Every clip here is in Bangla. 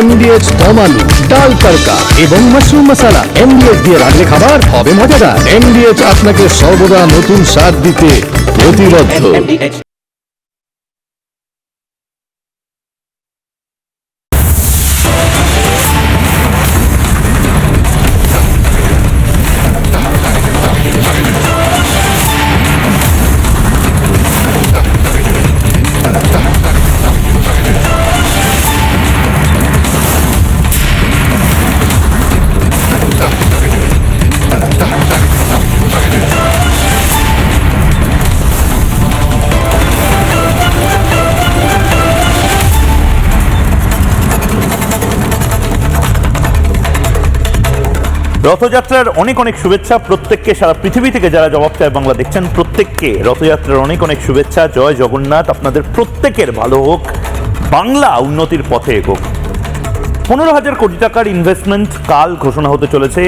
এমডিএচ দম আলু, ডাল তড়কা এবং মাশরুম মশলা। এমডিএচ দিয়ে রান্না খাবার হবে মজাদার। এমডিএচ আপনাকে সর্বদা নতুন স্বাদ দিতে প্রতিবদ্ধ। রথযাত্রার অনেক অনেক শুভেচ্ছা প্রত্যেককে, সারা পৃথিবী থেকে যারা জবাব চায় বাংলা দেখছেন প্রত্যেককে রথযাত্রার অনেক অনেক শুভেচ্ছা। জয় জগন্নাথ, আপনাদের প্রত্যেকের ভালো হোক, বাংলা উন্নতির পথে এগোক। 15,000 কোটি টাকার ইনভেস্টমেন্ট কাল ঘোষণা হতে চলেছে।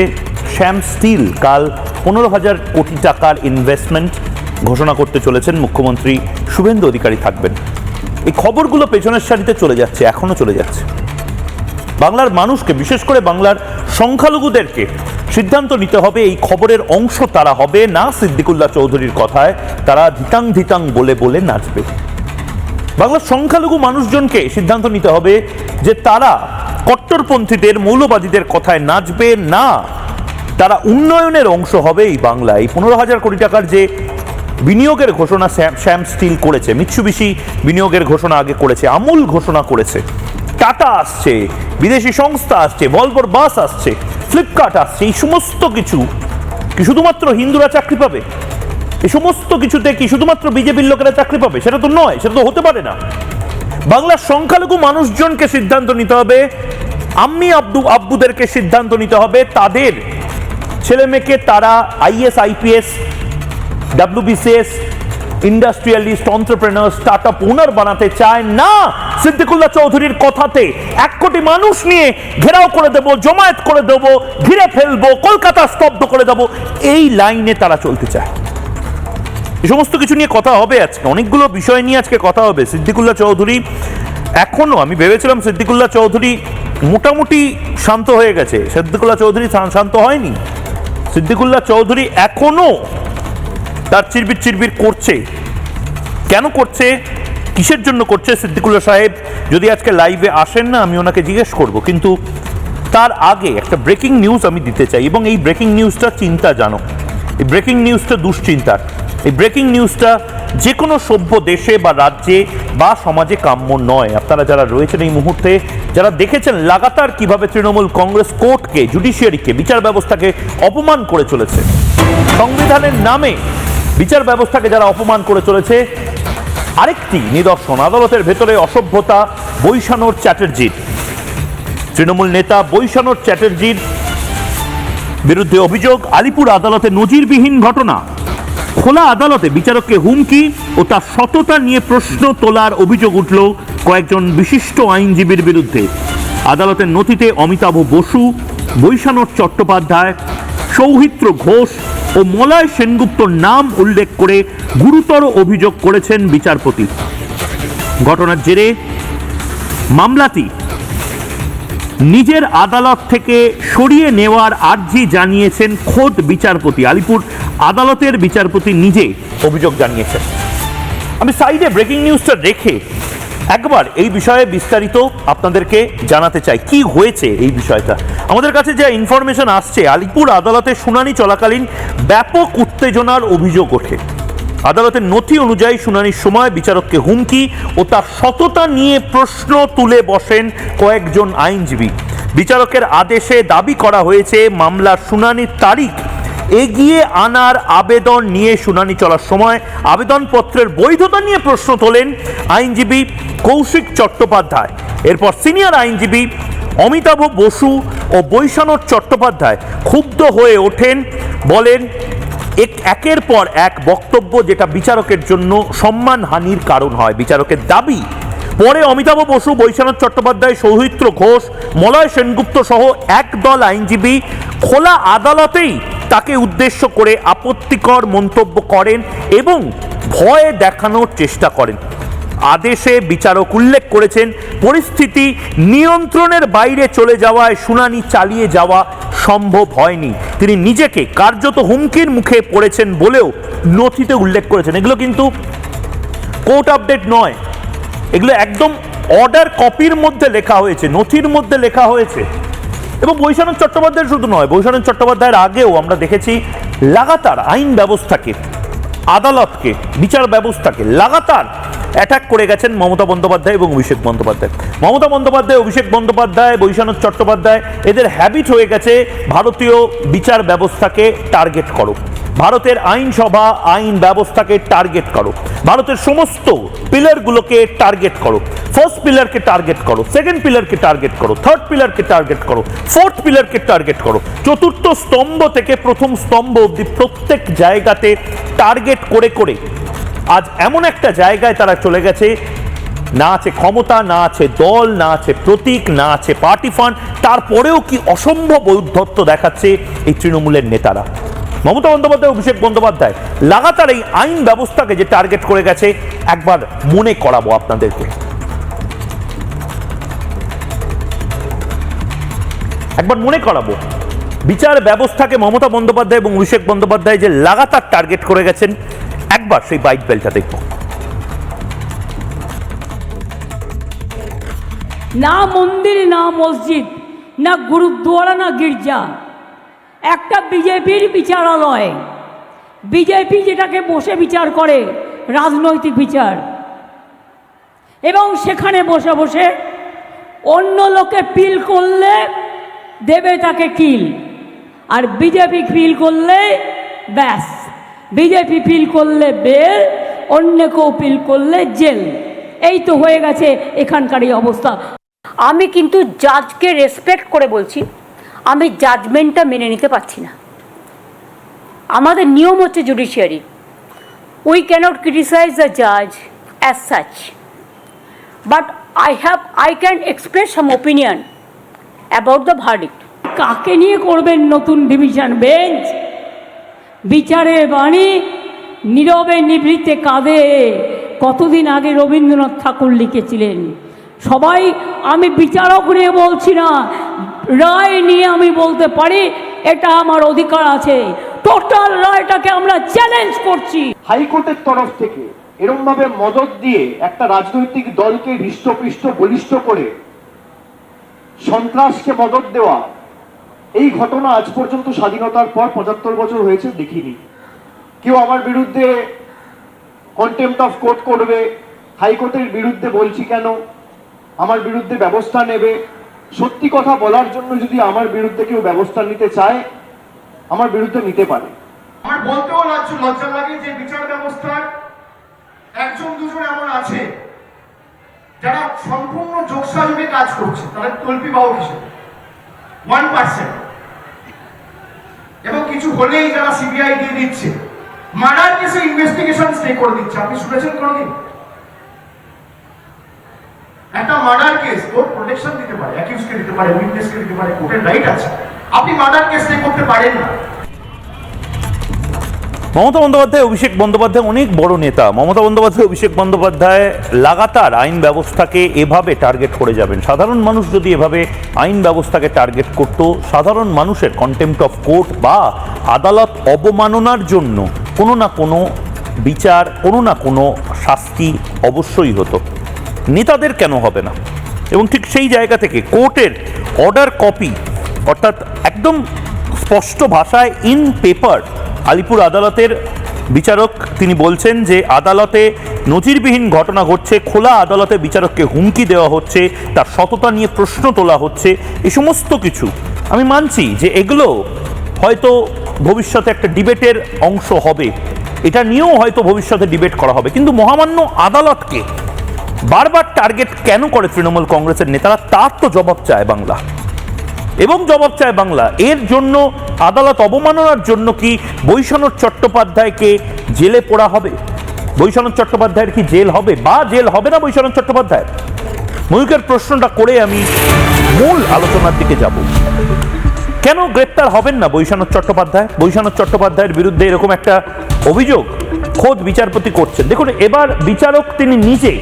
শ্যাম স্টিল কাল 15,000 কোটি টাকার ইনভেস্টমেন্ট ঘোষণা করতে চলেছেন। মুখ্যমন্ত্রী শুভেন্দু অধিকারী থাকবেন। এই খবরগুলো পেছনের সারিতে চলে যাচ্ছে, এখনো চলে যাচ্ছে। বাংলার মানুষকে, বিশেষ করে বাংলার সংখ্যালঘুদেরকে সিদ্ধান্ত নিতে হবে। এই খবরের অংশ তারা হবে না সিদ্দিকুল্লাহ চৌধুরীর কথায় তারা ধিতাং ধিতাং বলে বলে নাচবে। বাংলার সংখ্যালঘু মানুষজনকে সিদ্ধান্ত নিতে হবে যে তারা কট্টরপন্থীদের, মৌলবাদীদের কথায় নাচবে না, তারা উন্নয়নের অংশ হবে এই বাংলায়। 15,000 কোটি টাকার যে বিনিয়োগের ঘোষণা শ্যাম স্টিল করেছে, মিৎসুবিশি বিনিয়োগের ঘোষণা আগে করেছে, আমুল ঘোষণা করেছে, টাটা আসছে, বিদেশি সংস্থা আসছে, ভলভোর বাস আসছে, ফ্লিপকার্ট আসছে, এই সমস্ত কিছু কি শুধুমাত্র হিন্দুরা চাকরি পাবে? এই সমস্ত কিছুতে কি শুধুমাত্র বিজেপির লোকেরা চাকরি পাবে? সেটা তো নয়, সেটা তো হতে পারে না। বাংলার সংখ্যালঘু মানুষজনকে সিদ্ধান্ত নিতে হবে, আম্মি আব্বুদেরকে সিদ্ধান্ত নিতে হবে, তাদের ছেলে মেয়েকে তারা IAS, IPS, WBCS, industrialist, entrepreneur, startup owner বানাতে চায় না। সিদ্দিকুল্লাহ চৌধুরীর কথাতে 1 কোটি মানুষ নিয়ে ঘেরাও করে দেব, জমায়েত করে দেব, ঘিরে ফেলবো, কলকাতা স্তব্ধ করে দেব, এই লাইনে তারা চলতে চায়। এই সমস্ত কিছু নিয়ে কথা হবে আজকে, অনেকগুলো বিষয় নিয়ে আজকে কথা হবে। সিদ্দিকুল্লাহ চৌধুরী এখনো, আমি ভেবেছিলাম সিদ্দিকুল্লাহ চৌধুরী মোটামুটি শান্ত হয়ে গেছে, সিদ্দিকুল্লাহ চৌধুরী শান্ত হয়নি। সিদ্দিকুল্লাহ চৌধুরী এখনো তার চিরবির চিরবির করছে। কেন করছে, কিসের জন্য করছে? সিদ্দিকুল্লাহ সাহেব যদি আজকে লাইভে আসেন না, আমি ওনাকে জিজ্ঞেস করব। কিন্তু তার আগে একটা ব্রেকিং নিউজ আমি দিতে চাই, এবং এই ব্রেকিং নিউজটা চিন্তাজনক, এই ব্রেকিং নিউজটা দুশ্চিন্তার, এই ব্রেকিং নিউজটা যে কোনো সভ্য দেশে বা রাজ্যে বা সমাজে কাম্য নয়। আপনারা যারা রয়েছেন এই মুহূর্তে, যারা দেখেছেন লাগাতার কিভাবে তৃণমূল কংগ্রেস কোর্টকে, জুডিশিয়ারিকে, বিচার ব্যবস্থাকে অপমান করে চলেছে, সংবিধানের নামে বিচার ব্যবস্থাকে যারা অপমান করে চলেছে, আরেকটি নিদর্শন আদালতের ভেতরে অসভ্যতা বৈশানর চ্যাটার্জির, তৃণমূল নেতা বৈশানর চ্যাটার্জির বিরুদ্ধে অভিযোগ। আলিপুর আদালতে নজিরবিহীন ঘটনা, খোলা আদালতে বিচারককে হুমকি ও তার সততা নিয়ে প্রশ্ন তোলার অভিযোগ উঠল কয়েকজন বিশিষ্ট আইনজীবীর বিরুদ্ধে। আদালতের নথিতে অমিতাভ বসু, বৈশানর চট্টোপাধ্যায়, সৌহিত্র ঘোষ ও মলয় সেনগুপ্তর নাম উল্লেখ করে গুরুতর অভিযোগ করেছেন বিচারপতি। ঘটনার জেরে মামলাটি নিজের আদালত থেকে সরিয়ে নেওয়ার আর্জি জানিয়েছেন খোদ বিচারপতি। আলিপুর আদালতের বিচারপতি নিজে অভিযোগ জানিয়েছেন। আমি সাইডে ব্রেকিং নিউজটা রেখে একবার এই বিষয়ে বিস্তারিত আপনাদেরকে জানাতে চাই কি হয়েছে এই বিষয়টা। আমাদের কাছে যে ইনফরমেশন আসছে, আলিপুর আদালতে শুনানি চলাকালীন ব্যাপক উত্তেজনার অভিযোগ ওঠে। আদালতের নথি অনুযায়ী শুনানির সময় বিচারককে হুমকি ও তার সততা নিয়ে প্রশ্ন তুলে বসেন কয়েকজন আইনজীবী। বিচারকের আদেশে দাবি করা হয়েছে মামলার শুনানির তারিখ এগিয়ে আনার আবেদন নিয়ে শুনানি চলার সময় আবেদনপত্রের বৈধতা নিয়ে প্রশ্ন তোলেন আইনজীবী কৌশিক চট্টোপাধ্যায়। এরপর সিনিয়র আইনজীবী অমিতাভ বসু ও বৈশানর চট্টোপাধ্যায় ক্ষুব্ধ হয়ে ওঠেন, বলেন একের পর এক বক্তব্য যেটা বিচারকের জন্য সম্মানহানির কারণ হয়। বিচারকের দাবি, পরে অমিতাভ বসু, বৈশানর চট্টোপাধ্যায়, সৌহিত্র ঘোষ, মলয় সেনগুপ্ত সহ একদল আইনজীবী খোলা আদালতেই তাকে উদ্দেশ্য করে আপত্তিকর মন্তব্য করেন এবং ভয় দেখানোর চেষ্টা করেন। আদেশে বিচারক উল্লেখ করেছেন পরিস্থিতি নিয়ন্ত্রণের বাইরে চলে যাওয়ায় শুনানি চালিয়ে যাওয়া সম্ভব হয়নি। তিনি নিজেকে কার্যত হুমকির মুখে পড়েছেন বলেও নথিতে উল্লেখ করেছেন। এগুলো কিন্তু কোর্ট আপডেট নয়, এগুলো একদম অর্ডার কপির মধ্যে লেখা হয়েছে, নথির মধ্যে লেখা হয়েছে। এবং বৈশানন্দ চট্টোপাধ্যায় শুধু নয়, বৈশানন্দ চট্টোপাধ্যায়ের আগেও আমরা দেখেছি লাগাতার আইন ব্যবস্থাকে, আদালতকে, বিচার ব্যবস্থাকে লাগাতার অ্যাটাক করে গেছেন মমতা বন্দ্যোপাধ্যায় এবং অভিষেক বন্দ্যোপাধ্যায়। মমতা বন্দ্যোপাধ্যায়, অভিষেক বন্দ্যোপাধ্যায়, বৈশানন্দ চট্টোপাধ্যায়, এদের হ্যাবিট হয়ে গেছে ভারতীয় বিচার ব্যবস্থাকে টার্গেট করো, ভারতের আইনসভা আইন ব্যবস্থাকে টার্গেট করো, ভারতের সমস্ত পিলারগুলোকে টার্গেট করো। ফার্স্ট পিলারকে টার্গেট করো, সেকেন্ড পিলারকে টার্গেট করো, থার্ড পিলারকে টার্গেট করো, ফোর্থ পিলারকে টার্গেট করো। চতুর্থ স্তম্ভ থেকে প্রথম স্তম্ভ অবধি প্রত্যেক জায়গাতে টার্গেট করে করে আজ এমন একটা জায়গায় তারা চলে গেছে, না আছে ক্ষমতা, না আছে দল, না আছে প্রতীক, না আছে পার্টি ফান্ড, তারপরেও কি অসম্ভব ঔদ্ধত্য দেখাচ্ছে এই তৃণমূলের নেতারা। মমতা বন্দ্যোপাধ্যায়, অভিষেক বন্দ্যোপাধ্যায় লাগাতার এই আইন ব্যবস্থাকে যে টার্গেট করে গেছে, একবার মনে করাবো আপনাদেরকে, একবার মনে করাবো বিচার ব্যবস্থাকে মমতা বন্দ্যোপাধ্যায় এবং অভিষেক বন্দ্যোপাধ্যায় যে লাগাতার টার্গেট করে গেছেন। একবার সেই বাইট বেলটা দেখব। না মন্দির, না মসজিদ, না গুরুদ্বারা, না গির্জা, একটা বিজেপির বিচারালয়। বিজেপি যেটাকে বসে বিচার করে, রাজনৈতিক বিচার, এবং সেখানে বসে বসে অন্য লোকে পিল করলে দেবে তাকে কিল, আর বিজেপি পিল করলে ব্যাস, বিজেপি পিল করলে বেল, অন্য কেউ পিল করলে জেল। এই তো হয়ে গেছে এখানকার এই অবস্থা। আমি কিন্তু জাজকে রেসপেক্ট করে বলছি, আমি জাজমেন্টটা মেনে নিতে পারছি না। আমাদের নিয়ম হচ্ছে judiciary, we cannot criticise the জাজ as such, but I can express some opinion about the verdict. কাকে নিয়ে করবেন নতুন ডিভিশন বেঞ্চ? বিচারের বাণী নীরবে নিভৃতে কাঁদে, কতদিন আগে রবীন্দ্রনাথ ঠাকুর লিখেছিলেন। সবাই, আমি বিচারক নিয়ে বলছি না, রায় নিয়ে আমি বলতে পারি, এটা আমার অধিকার আছে। টোটাল রায়টাকে আমরা চ্যালেঞ্জ করছি। হাইকোর্টের তরফ থেকে এরকমভাবে মদত দিয়ে একটা রাজনৈতিক দলকে হৃষ্টপৃষ্ট বলিষ্ঠ করে সন্ত্রাসকে মদত দেওয়া, এই ঘটনা আজ পর্যন্ত স্বাধীনতার পর 75 বছর হয়েছে দেখিনি। কেউ আমার বিরুদ্ধে কন্টেম্পট অফ কোর্ট করবে, হাইকোর্টের বিরুদ্ধে বলছি কেন, আমার বিরুদ্ধে ব্যবস্থা নেবে। সত্যি কথা বলার জন্য যদি আমার বিরুদ্ধে কেউ ব্যবস্থা নিতে চায়, আমার বিরুদ্ধে নিতে পারে। আমার বলতেও লজ্জা লাগে যে বিচার ব্যবস্থার একজন দুজন এমন আছে যারা সম্পূর্ণ যোগসাযোগে কাজ করছে, তারা তল্পি বাহক হিসেবে 1%, এবং কিছু হলেই যারা সিবিআই দিয়ে দিচ্ছে, মার্ডার কেসে ইনভেস্টিগেশন স্টে করে দিচ্ছে। আপনি শুনেছেন কোনদিন? একটা মার্ডার কেস কোর্ট প্রোটেকশন দিতে পারে, অ্যাকিউজকে দিতে পারে, উইটনেসকে দিতে পারে, কোর্টের রাইট আছে। আপনি মার্ডার কেস স্টে করতে পারেন না। মমতা বন্দ্যোপাধ্যায়, অভিষেক বন্দ্যোপাধ্যায় অনেক বড় নেতা। মমতা বন্দ্যোপাধ্যায়, অভিষেক বন্দ্যোপাধ্যায় লাগাতার আইন ব্যবস্থাকে এভাবে টার্গেট করে যাবেন। সাধারণ মানুষ যদি এভাবে আইন ব্যবস্থাকে টার্গেট করত, সাধারণ মানুষের কন্টেম্পট অফ কোর্ট বা আদালত অবমাননার জন্য কোনো না কোনো বিচার, কোনো না কোনো শাস্তি অবশ্যই হতো। নেতাদের কেন হবে না? এবং ঠিক সেই জায়গা থেকে কোর্টের অর্ডার কপি, অর্থাৎ একদম স্পষ্ট ভাষায় ইন পেপার, আলিপুর আদালতের বিচারক তিনি বলছেন যে আদালতে নজিরবিহীন ঘটনা ঘটছে, খোলা আদালতে বিচারককে হুমকি দেওয়া হচ্ছে, তার সততা নিয়ে প্রশ্ন তোলা হচ্ছে। এই সমস্ত কিছু আমি মানছি যে এগুলো হয়তো ভবিষ্যতে একটা ডিবেটের অংশ হবে, এটা নিয়েও হয়তো ভবিষ্যতে ডিবেট করা হবে, কিন্তু মহামান্য আদালতকে বারবার টার্গেট কেন করে তৃণমূল কংগ্রেসের নেতারা, তার তো জবাব চায় বাংলা, এবং জবাব চায় বাংলা। এর জন্য আদালত অবমাননার জন্য কি বৈশানন্দ চট্টোপাধ্যায়কে জেলে পোড়া হবে? বৈশানন্দ চট্টোপাধ্যায়ের কি জেল হবে বা জেল হবে না বৈশানন্দ চট্টোপাধ্যায়? ময়ূকের প্রশ্নটা করে আমি মূল আলোচনার দিকে যাব। কেন গ্রেপ্তার হবেন না বৈশানন্দ চট্টোপাধ্যায়? বৈশানন্দ চট্টোপাধ্যায়ের বিরুদ্ধে এরকম একটা অভিযোগ খোদ বিচারপতি করছেন। দেখুন, এবার বিচারক তিনি নিজে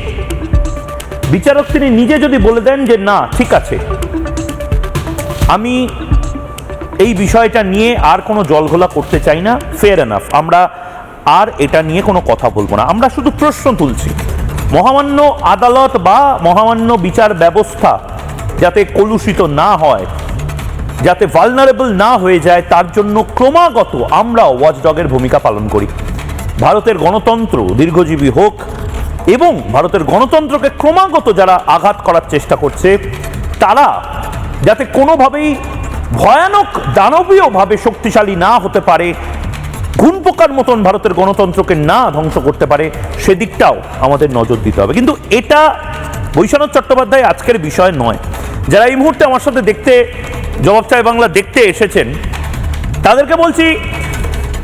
বিচারক তিনি নিজে যদি বলে দেন যে না ঠিক আছে, আমি এই বিষয়টা নিয়ে আর কোনো জলঘোলা করতে চাই না, ফেয়ার এনাফ, আমরা আর এটা নিয়ে কোনো কথা বলবো না, আমরা শুধু প্রশ্ন তুলছি মহামান্য আদালত বা মহামান্য বিচার ব্যবস্থা যাতে কলুষিত না হয়, যাতে ভালনারেবল না হয়ে যায়, তার জন্য ক্রমাগত আমরা ওয়াচডগের ভূমিকা পালন করি। ভারতের গণতন্ত্র দীর্ঘজীবী হোক এবং ভারতের গণতন্ত্রকে ক্রমাগত যারা আঘাত করার চেষ্টা করছে তারা যাতে কোনোভাবেই ভয়ানক দানবীয়ভাবে শক্তিশালী না হতে পারে, ঘুণপোকার মতন ভারতের গণতন্ত্রকে না ধ্বংস করতে পারে, সেদিকটাও আমাদের নজর দিতে হবে। কিন্তু এটা বৈশ্বনাথ চট্টোপাধ্যায় আজকের বিষয় নয়। যারা এই মুহূর্তে আমার সাথে দেখতে জবাব চাই বাংলা দেখতে এসেছেন তাদেরকে বলছি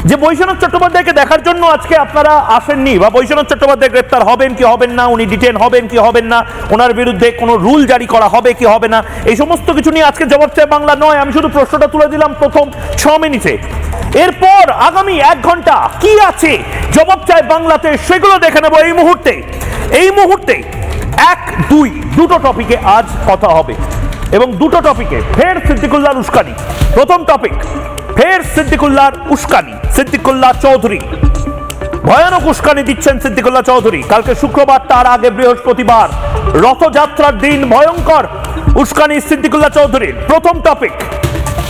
যে বৈশ্বনাথ চট্টোপাধ্যায়কে দেখার জন্য আজকে আপনারা আসেননি, বা বৈশ্বনাথ চট্টোপাধ্যায় গ্রেপ্তার হবেন কি হবেন না, উনি ডিটেন হবেন কি হবেন না, ওনার বিরুদ্ধে কোনো রুল জারি করা হবে কি হবে না, এই সমস্ত কিছু নিয়ে আজকে জবাব চাই বাংলা নয়। আমি শুধু প্রশ্নটা তুলে দিলাম প্রথম 6 মিনিটে। এরপর আগামী 1 ঘন্টা কি আছে জবাব চাই বাংলাতে সেগুলো দেখে নেব এই মুহূর্তে। এই মুহূর্তে 1, 2 দুটো টপিকে আজ কথা হবে এবং দুটো টপিকে ফের সিদ্দিকুল্লাহর উস্কানি। প্রথম টপিক ফের সিদ্দিকুল্লাহর উস্কানি, সিদ্দিকুল্লাহ চৌধুরী ভয়ানক উস্কানি দিচ্ছেন সিদ্দিকুল্লাহ চৌধুরী। কালকে শুক্রবার, তার আগে বৃহস্পতিবার, রথযাত্রার দিন ভয়ঙ্কর উস্কানি সিদ্দিকুল্লাহ চৌধুরীর। প্রথম টপিক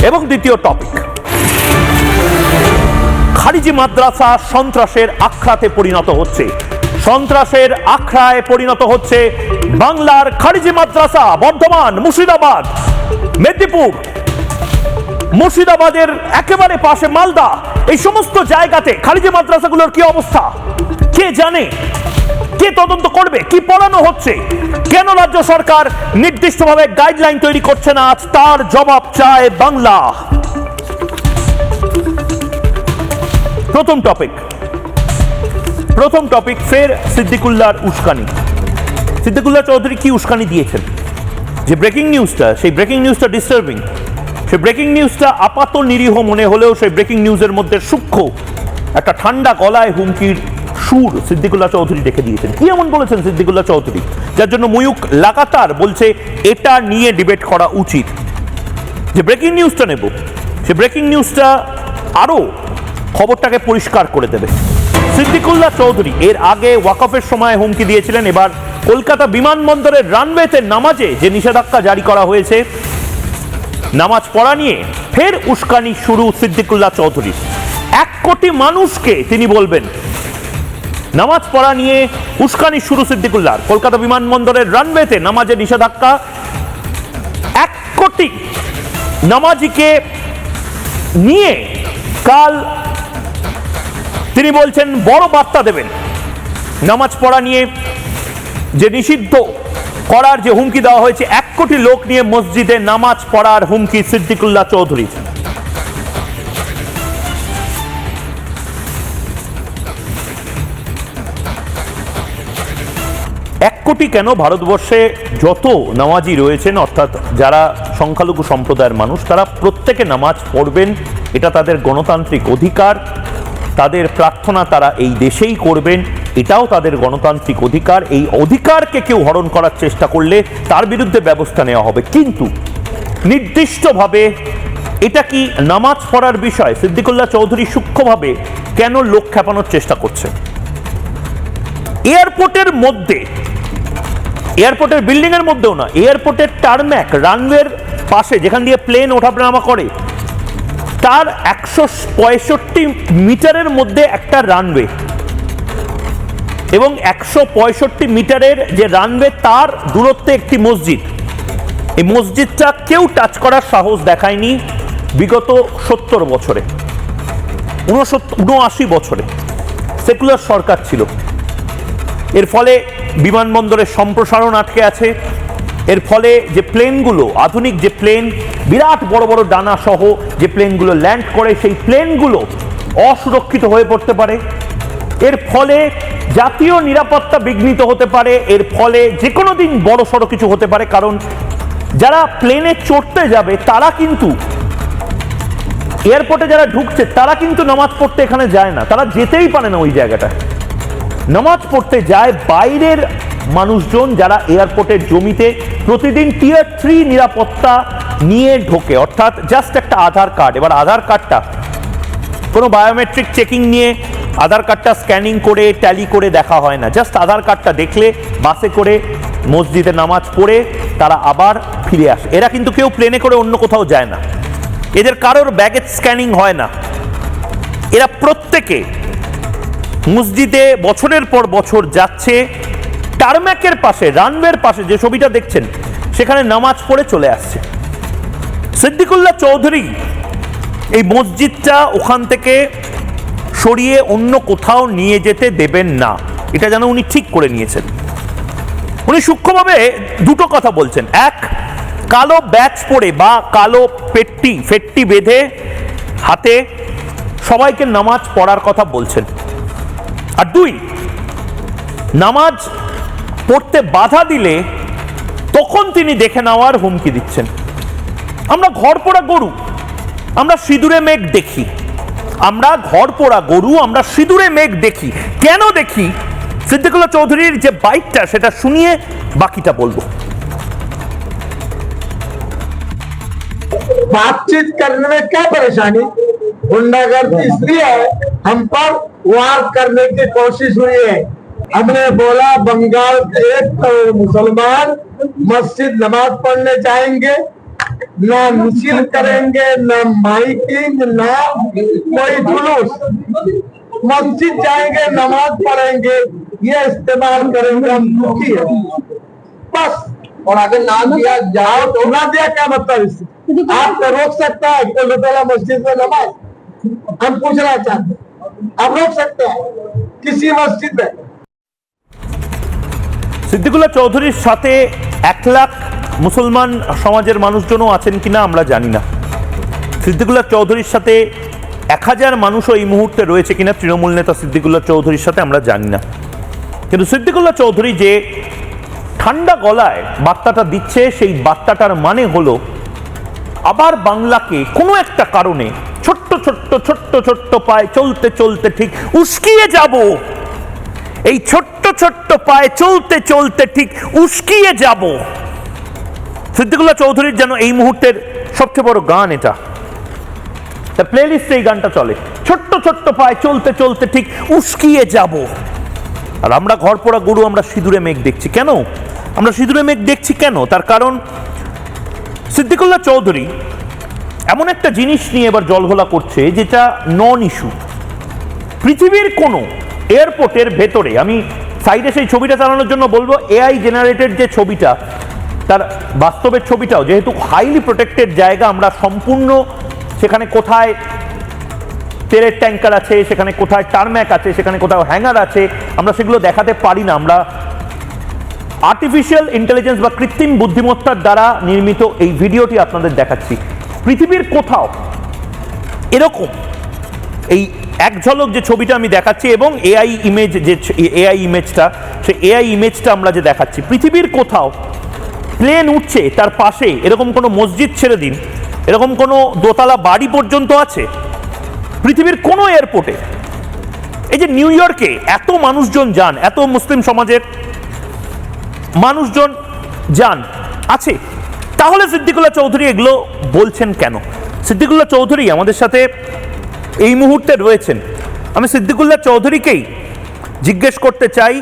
এবং দ্বিতীয় টপিক, খারিজি মাদ্রাসা সন্ত্রাসের আখড়াতে পরিণত হচ্ছে, সন্ত্রাসের আখড়ায় পরিণত হচ্ছে বাংলার খারিজি মাদ্রাসা। বর্ধমান, মুর্শিদাবাদ, মেদিনীপুর, মুর্শিদাবাদের একেবারে পাশে মালদা, এই সমস্ত জায়গাতে খারিজি মাদ্রাসাগুলোর কি অবস্থা কে জানে? কে তদন্ত করবে? কি পড়ানো হচ্ছে? কেন রাজ্য সরকার নির্দিষ্টভাবে গাইডলাইন তৈরি করছে না? আজ তার জবাব চায় বাংলা। প্রথম টপিক ফের সিদ্দিকুল্লাহর উস্কানি। সিদ্দিকুল্লাহ চৌধুরী কি উস্কানি দিয়েছেন? যে ব্রেকিং নিউজটা, সেই ব্রেকিং নিউজটা ডিস্টার্বিং, সেই ব্রেকিং নিউজটা আপাত নিরীহ মনে হলেও সেই ব্রেকিং নিউজের মধ্যে সূক্ষ্ম একটা ঠান্ডা গলায় হুমকির সুর সিদ্দিকুল্লাহ চৌধুরী রেখে দিয়েছেন। কি এমন বলেছেন সিদ্দিকুল্লাহ চৌধুরী যার জন্য ময়ূক লাগাতার বলছে এটা নিয়ে ডিবেট করা উচিত? যে ব্রেকিং নিউজটা নেব, সে ব্রেকিং নিউজটা আরো খবরটাকে পরিষ্কার করে দেবে। সিদ্দিকুল্লাহ চৌধুরী এর আগে ওয়াকফের সময় হুমকি দিয়েছিলেন, এবার কলকাতা বিমানবন্দরের রানওয়েতে নামাজে যে নিষেধাজ্ঞা জারি করা হয়েছে, নামাজ পড়া নিয়ে ফের উস্কানি শুরু সিদ্দিকুল্লাহ চৌধুরী। 1 কোটি মানুষকে তিনি বলবেন নামাজ পড়া নিয়ে উস্কানি শুরু সিদ্দিকুল্লাহ। কলকাতা বিমানবন্দরের রানওয়েতে নামাজে নিষেধাজ্ঞা, 1 কোটি নামাজিকে নিয়ে কাল তিনি বলছেন বড় বার্তা দেবেন। নামাজ পড়া নিয়ে যে নিষিদ্ধ করার যে হুমকি দেওয়া হয়েছে, 1 কোটি লোক নিয়ে মসজিদে নামাজ পড়ার হুমকি সিদ্দিকুল্লাহ চৌধুরী। এক কোটি কেন, ভারতবর্ষে যত নামাজি রয়েছেন অর্থাৎ যারা সংখ্যালঘু সম্প্রদায়ের মানুষ, তারা প্রত্যেকে নামাজ পড়বেন, এটা তাদের গণতান্ত্রিক অধিকার, তাদের প্রার্থনা তারা এই দেশেই করবেন, এটাও তাদের গণতান্ত্রিক অধিকার। এই অধিকারকে কেউ হরণ করার চেষ্টা করলে তার বিরুদ্ধে ব্যবস্থা নেওয়া হবে। কিন্তু নির্দিষ্টভাবে এটা কি নামাজ পড়ার বিষয়? সিদ্দিকুল্লাহ চৌধুরী সূক্ষ্মভাবে কেন লোক খেপানোর চেষ্টা করছে? এয়ারপোর্টের মধ্যে, এয়ারপোর্টের বিল্ডিং এর মধ্যেও না, এয়ারপোর্টের টারম্যাক রানওয়ের পাশে যেখান দিয়ে প্লেন ওঠানামা করে, তার 165 মিটারের মধ্যে একটা রানওয়ে এবং 165 মিটারের যে রানওয়ে তার দূরত্বে একটি মসজিদ। এই মসজিদটা কেউ টাচ করার সাহস দেখায়নি বিগত 70 বছরে, 79 বছরে সেকুলার সরকার ছিল। এর ফলে বিমানবন্দরের সম্প্রসারণ আটকে আছে। এর ফলে যে প্লেনগুলো, আধুনিক যে প্লেন, বিরাট বড় বড় ডানা সহ যে প্লেনগুলো ল্যান্ড করে, সেই প্লেনগুলো অসুরক্ষিত হয়ে পড়তে পারে। এর ফলে জাতীয় নিরাপত্তা বিঘ্নিত হতে পারে। এর ফলে যে কোনো দিন বড় সড়ো কিছু হতে পারে, কারণ যারা প্লেনে চড়তে যাবে তারা কিন্তু, এয়ারপোর্টে যারা ঢুকছে তারা কিন্তু নামাজ পড়তে এখানে যায় না, তারা যেতেই পারে না ওই জায়গাটা। নামাজ পড়তে যায় বাইরের মানুষজন যারা এয়ারপোর্টের জমিতে প্রতিদিন টিয়ার 3 নিরাপত্তা নিয়ে ঢোকে, অর্থাৎ জাস্ট একটা আধার কার্ড। এবার আধার কার্ডটা কোনো বায়োমেট্রিক চেকিং নিয়ে আধার কার্ডটা স্ক্যানিং করে ট্যালি করে দেখা হয় না, জাস্ট আধার কার্ডটা দেখলে বাসে করে মসজিদে নামাজ পড়ে তারা আবার ফিরে আসে। এরা কিন্তু কেউ প্লেনে করে অন্য কোথাও যায় না, এদের কারোর ব্যাগেজ স্ক্যানিং হয় না। এরা প্রত্যেকে মসজিদে বছরের পর বছর যাচ্ছে, টারম্যাকের পাশে, রানওয়ের পাশে যে ছবিটা দেখছেন সেখানে নামাজ পড়ে চলে আসছে। সিদ্দিকুল্লাহ চৌধুরী এই মসজিদটা ওখান থেকে সরিয়ে অন্য কোথাও নিয়ে যেতে দেবেন না, এটা যেন উনি ঠিক করে নিয়েছেন। উনি সূক্ষ্মভাবে দুটো কথা বলছেন, এক, কালো ব্যাচ পরে বা কালো ফেট্টি বেঁধে হাতে সবাইকে নামাজ পড়ার কথা বলছেন, আর দুই, নামাজ পড়তে বাধা দিলে তখন তিনি দেখে নেওয়ার হুমকি দিচ্ছেন। আমরা ঘর পোড়া গরু, আমরা সিঁদুরে মেঘ দেখি, আমরা ঘর পোড়া গরু, আমরা সিঁদুরে মেঘ দেখি। কেন দেখি? সিদ্দিকুল্লাহ চৌধুরীর যে বাইকটা সেটা শুনিয়ে বাকিটা বলবো। बातचीत करने में क्या परेशानी? गुंडागर्दी इसलिए है, हम पर वार करने की कोशिश हुई है। हमने बोला बंगाल के एक मुसलमान मस्जिद नमाज पढ़ने जाएंगे, ना मिছিল करेंगे, ना माइकिंग, ना कोई जुलूस, मस्जिद जाएंगे, नमाज पढ़ेंगे, ये इस्तेमाल करेंगे। हम दुखी है बस। और अगर ना दिया जाओ तो ना दिया क्या मतलब इससे? आप तो रोक सकता है कोलकाता मस्जिद में नमाज? हम पूछना चाहते हैं, आप रोक सकते हैं किसी मस्जिद में? সিদ্দিকুল্লাহ চৌধুরীর সাথে 1 লাখ মুসলমান সমাজের মানুষজনও আছেন কিনা আমরা জানি না। সিদ্দিকুল্লাহ চৌধুরীর সাথে 1000 মানুষও এই মুহূর্তে রয়েছে কিনা তৃণমূল নেতা সিদ্দিকুল্লাহ চৌধুরীর সাথে আমরা জানি না। কিন্তু সিদ্দিকুল্লাহ চৌধুরী যে ঠান্ডা গলায় বার্তাটা দিচ্ছে, সেই বার্তাটার মানে হলো আবার বাংলাকে কোনো একটা কারণে ছোট্ট ছোট্ট ছোট্ট ছোট্ট পায়ে চলতে চলতে ঠিক উস্কিয়ে যাব। এই ছোট্ট ছোট্ট পায়ে চলতে চলতে ঠিক উস্কিয়ে যাব। সিদ্দিকুল্লাহ চৌধুরীর যেন এই মুহূর্তের সবচেয়ে বড় গান এটা, তার প্লেলিস্টে এই গানটা চলে, ছোট্ট ছোট্ট পায়ে চলতে চলতে ঠিক উস্কিয়ে যাব। আর আমরা ঘর পোড়া গরু, আমরা সিঁদুরে মেঘ দেখছি। কেন আমরা সিঁদুরে মেঘ দেখছি? কেন? তার কারণ সিদ্দিকুল্লাহ চৌধুরী এমন একটা জিনিস নিয়ে এবার জলঘোলা করছে যেটা নন ইস্যু। পৃথিবীর কোনো এয়ারপোর্টের ভেতরে, আমি সাইডে সেই ছবিটা চালানোর জন্য বলবো, এআই জেনারেটেড যে ছবিটা, তার বাস্তবের ছবিটাও যেহেতু হাইলি প্রোটেক্টেড জায়গা, আমরা সম্পূর্ণ সেখানে কোথায় তেলের ট্যাঙ্কার আছে, সেখানে কোথায় টারম্যাক আছে, সেখানে কোথাও হ্যাঙ্গার আছে, আমরা সেগুলো দেখাতে পারি না। আমরা আর্টিফিশিয়াল ইন্টেলিজেন্স বা কৃত্রিম বুদ্ধিমত্তার দ্বারা নির্মিত এই ভিডিওটি আপনাদের দেখাচ্ছি। পৃথিবীর কোথাও এরকম এই এক ঝলক যে ছবিটা আমি দেখাচ্ছি এবং এআই ইমেজ, যে এআই ইমেজটা, সেই এআই ইমেজটা আমরা যে দেখাচ্ছি, পৃথিবীর কোথাও প্লেন উঠছে তার পাশে এরকম কোনো মসজিদ ছেড়ে দিন, এরকম কোনো দোতলা বাড়ি পর্যন্ত আছে পৃথিবীর কোনো এয়ারপোর্টে? এই যে নিউ ইয়র্কে এত মানুষজন যান, এত মুসলিম সমাজের মানুষজন যান, আছে, তাহলে সিদ্দিকুল্লাহ চৌধুরী এগুলো বলছেন কেন? সিদ্দিকুল্লাহ চৌধুরী আমাদের সাথে এই মুহূর্তে রয়েছেন। আমি সিদ্দিকুল্লাহ চৌধুরীকেই জিজ্ঞেস করতে চাই,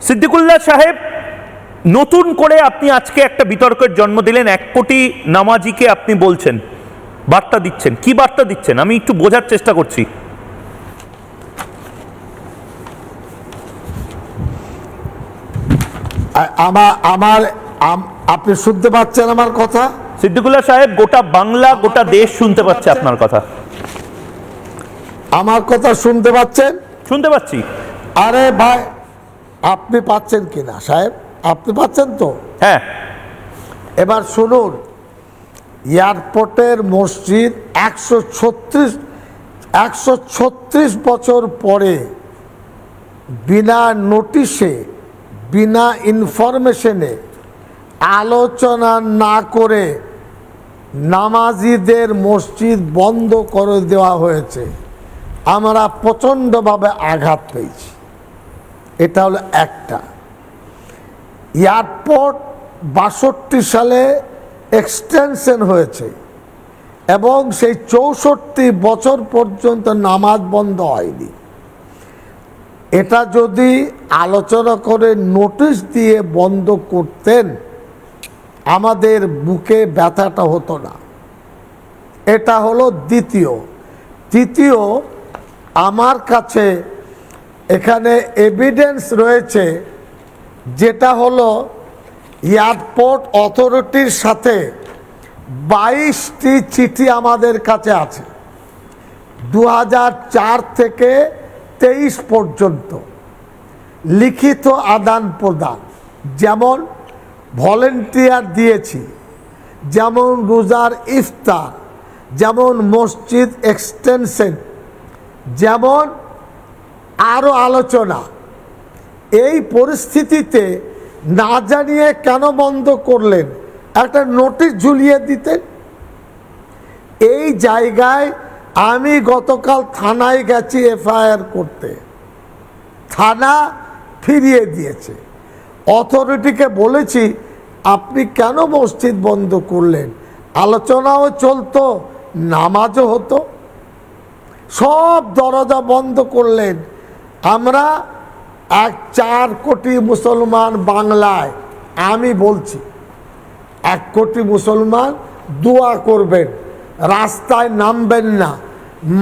সিদ্দিকুল্লাহ সাহেব, নতুন করে আপনি আজকে একটা বিতর্কের জন্ম দিলেন, 1 কোটি নামাজিকে আপনি বলছেন, বার্তা দিচ্ছেন, কি বার্তা দিচ্ছেন? আমি একটু বোঝার চেষ্টা করছি। আপনি শুনতে পাচ্ছেন আমার কথা? সিদ্দিকুল্লাহ সাহেব, গোটা বাংলা, গোটা দেশ শুনতে পাচ্ছে আপনার কথা। আমার কথা শুনতে পাচ্ছেন? শুনতে পাচ্ছি। আরে ভাই, আপনি পাচ্ছেন কিনা সাহেব? আপনি পাচ্ছেন তো? হ্যাঁ। এবার শুনুন, এয়ারপোর্টের মসজিদ 136 বছর পরে বিনা নোটিশে, বিনা ইনফরমেশনে, আলোচনা না করে নামাজিদের মসজিদ বন্ধ করে দেওয়া হয়েছে। আমরা প্রচণ্ডভাবে আঘাত পেয়েছি। এটা হলো একটা। এয়ারপোর্ট 62 সালে এক্সটেনশন হয়েছে এবং সেই 64 বছর পর্যন্ত নামাজ বন্ধ হয়নি। এটা যদি আলোচনা করে নোটিশ দিয়ে বন্ধ করতেন আমাদের বুকে ব্যথাটা হতো না। এটা হলো তৃতীয় আমার কাছে এখানে এভিডেন্স রয়েছে, যেটা হলো এয়ারপোর্ট অথরিটির সাথে 22টি চিঠি আমাদের কাছে আছে 2004 থেকে 23 পর্যন্ত, লিখিত আদান প্রদান। যেমন ভলেন্টিয়ার দিয়েছি, যেমন রোজার ইফতার, যেমন মসজিদ এক্সটেনশন, যেমন আরও আলোচনা। এই পরিস্থিতিতে না জানিয়ে কেন বন্ধ করলেন? একটা নোটিশ ঝুলিয়ে দিতেন। এই জায়গায় আমি গতকাল থানায় গেছি এফআইআর করতে, থানা ফিরিয়ে দিয়েছে। অথরিটিকে বলেছি আপনি কেন মসজিদ বন্ধ করলেন? আলোচনাও চলতো, নামাজও হতো, সব দরজা বন্ধ করলেন। আমরা 4 কোটি মুসলমান বাংলায়, আমি বলছি 1 কোটি মুসলমান দোয়া করবেন, রাস্তায় নামবেন না,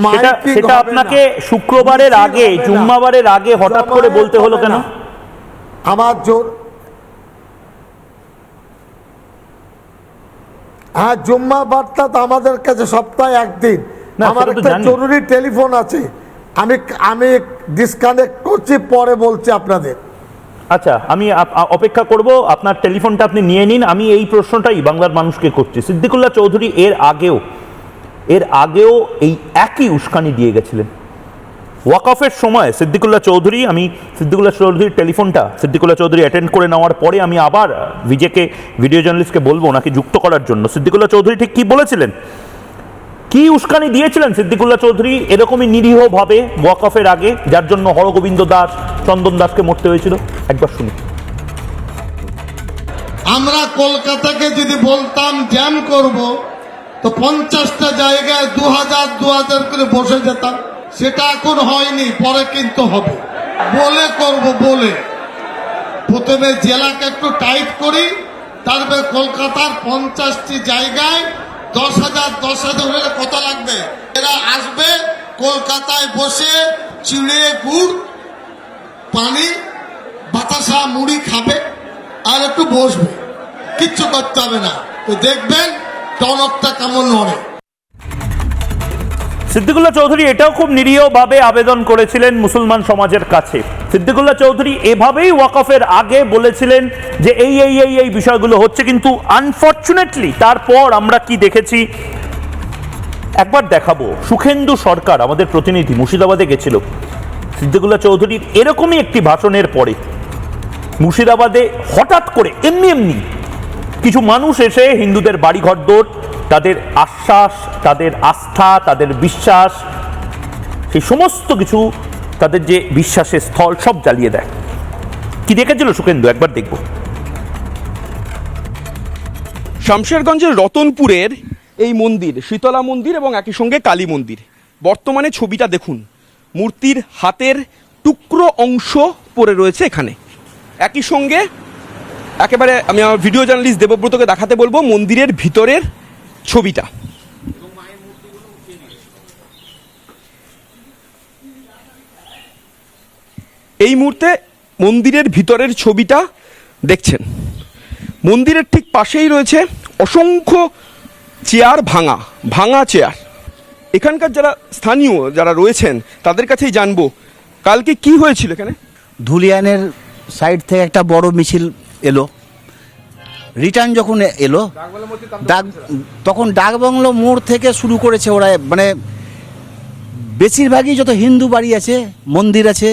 মাইকিং সেটা হবে আপনাকে না, শুক্রবারের মিছিল আগে, হবে না, জুম্মাবারের আগে হঠাৎ করে জমায়েত বলতে হলো হবে কেন? না। আমার জোর, হ্যাঁ, জুম্মাবারটা তো আমাদের কাছে সপ্তাহে একদিন। না, আমার সেটা তো একটা জানি। জরুরি টেলিফোন আছে, আমি ডিসকানেক্ট করছি, পরে বলছি আপনাদের। আচ্ছা, আমি অপেক্ষা করব, আপনার টেলিফোনটা আপনি নিয়ে নিন। আমি এই প্রশ্নটাই বাংলার মানুষকে করছি। সিদ্দিকুল্লাহ চৌধুরী এর আগেও এই একই উস্কানি দিয়ে গেছিলেন। ওয়াকফের সময় সিদ্দিকুল্লাহ চৌধুরীর টেলিফোনটা সিদ্দিকুল্লাহ চৌধুরী অ্যাটেন্ড করে নেওয়ার পরে আমি আবার ভিডিও জার্নালিস্টকে বলবো ওনাকে যুক্ত করার জন্য। সিদ্দিকুল্লাহ চৌধুরী ঠিক কি বলেছিলেন, কি উস্কানি দিয়েছিলেন সিদ্দিকুল্লাহ চৌধুরী এরকমই নিরীহভাবে ওয়াকফের আগে, যার জন্য হরগোবিন্দ দাস, চন্দন দাসকে মরতে হয়েছিল? একবার শুনি। আমরা কলকাতাকে যদি বলতাম জ্যাম করব, তো 50টা জায়গায় 2000 করে বসে যেতাম। সেটা এখন হয়নি, পরে কিন্তু হবে। বলে প্রথমে জেলাকে একটু টাইট করি, তারপরে কলকাতার 50টি জায়গায় 10,000 হলে কত লাগবে? এরা আসবে কলকাতায় বসে চিড়ে গুড় পানি বাতাসা মুড়ি খাবে আর একটু বসবে, কিচ্ছু করতে হবে না। তো দেখবেন টনকটা কেমন নড়ে। সিদ্দিকুল্লাহ চৌধুরী এটাও খুব নিরীহভাবে আবেদন করেছিলেন মুসলমান সমাজের কাছে। সিদ্দিকুল্লাহ চৌধুরী এভাবেই ওয়াকফের আগে বলেছিলেন যে এই বিষয়গুলো হচ্ছে, কিন্তু আনফরচুনেটলি তারপর আমরা কি দেখেছি একবার দেখাবো। সুখেন্দু সরকার, আমাদের প্রতিনিধি, মুর্শিদাবাদে গেছিল। সিদ্দিকুল্লাহ চৌধুরীর এরকমই একটি ভাষণের পরে মুর্শিদাবাদে হঠাৎ করে এমনি কিছু মানুষ এসে হিন্দুদের বাড়িঘরদোর, তাদের আশ্বাস, তাদের আস্থা, তাদের বিশ্বাস, সেই সমস্ত কিছু, তাদের যে বিশ্বাসের স্থল, সব জ্বালিয়ে দেয়। কি দেখেছিল সুখেন্দু, একবার দেখব। শামশেরগঞ্জের রতনপুরের এই মন্দির, শীতলা মন্দির এবং একই সঙ্গে কালী মন্দির, বর্তমানে ছবিটা দেখুন, মূর্তির হাতের টুকরো অংশ পড়ে রয়েছে এখানে। একই সঙ্গে একেবারে আমি আমার ভিডিও জার্নালিস্ট দেবব্রতকে দেখাতে বলবো মন্দিরের ভিতরের ছবিটা। এই মুহূর্তে মন্দিরের ভিতরের ছবিটা দেখছেন। মন্দিরের ঠিক পাশেই রয়েছে অসংখ্য চেয়ার, ভাঙা চেয়ার। এখানকার যারা স্থানীয় যারা রয়েছেন তাদের কাছেই জানবো কালকে কি হয়েছিল এখানে। ধুলিয়ানের সাইড থেকে একটা বড় মিছিল এলো, রিটার্ন যখন এলো তখন ডাকবাংলো মোড় থেকে শুরু করেছে ওরা। মানে বেশিরভাগই যত হিন্দু বাড়ি আছে, মন্দির আছে,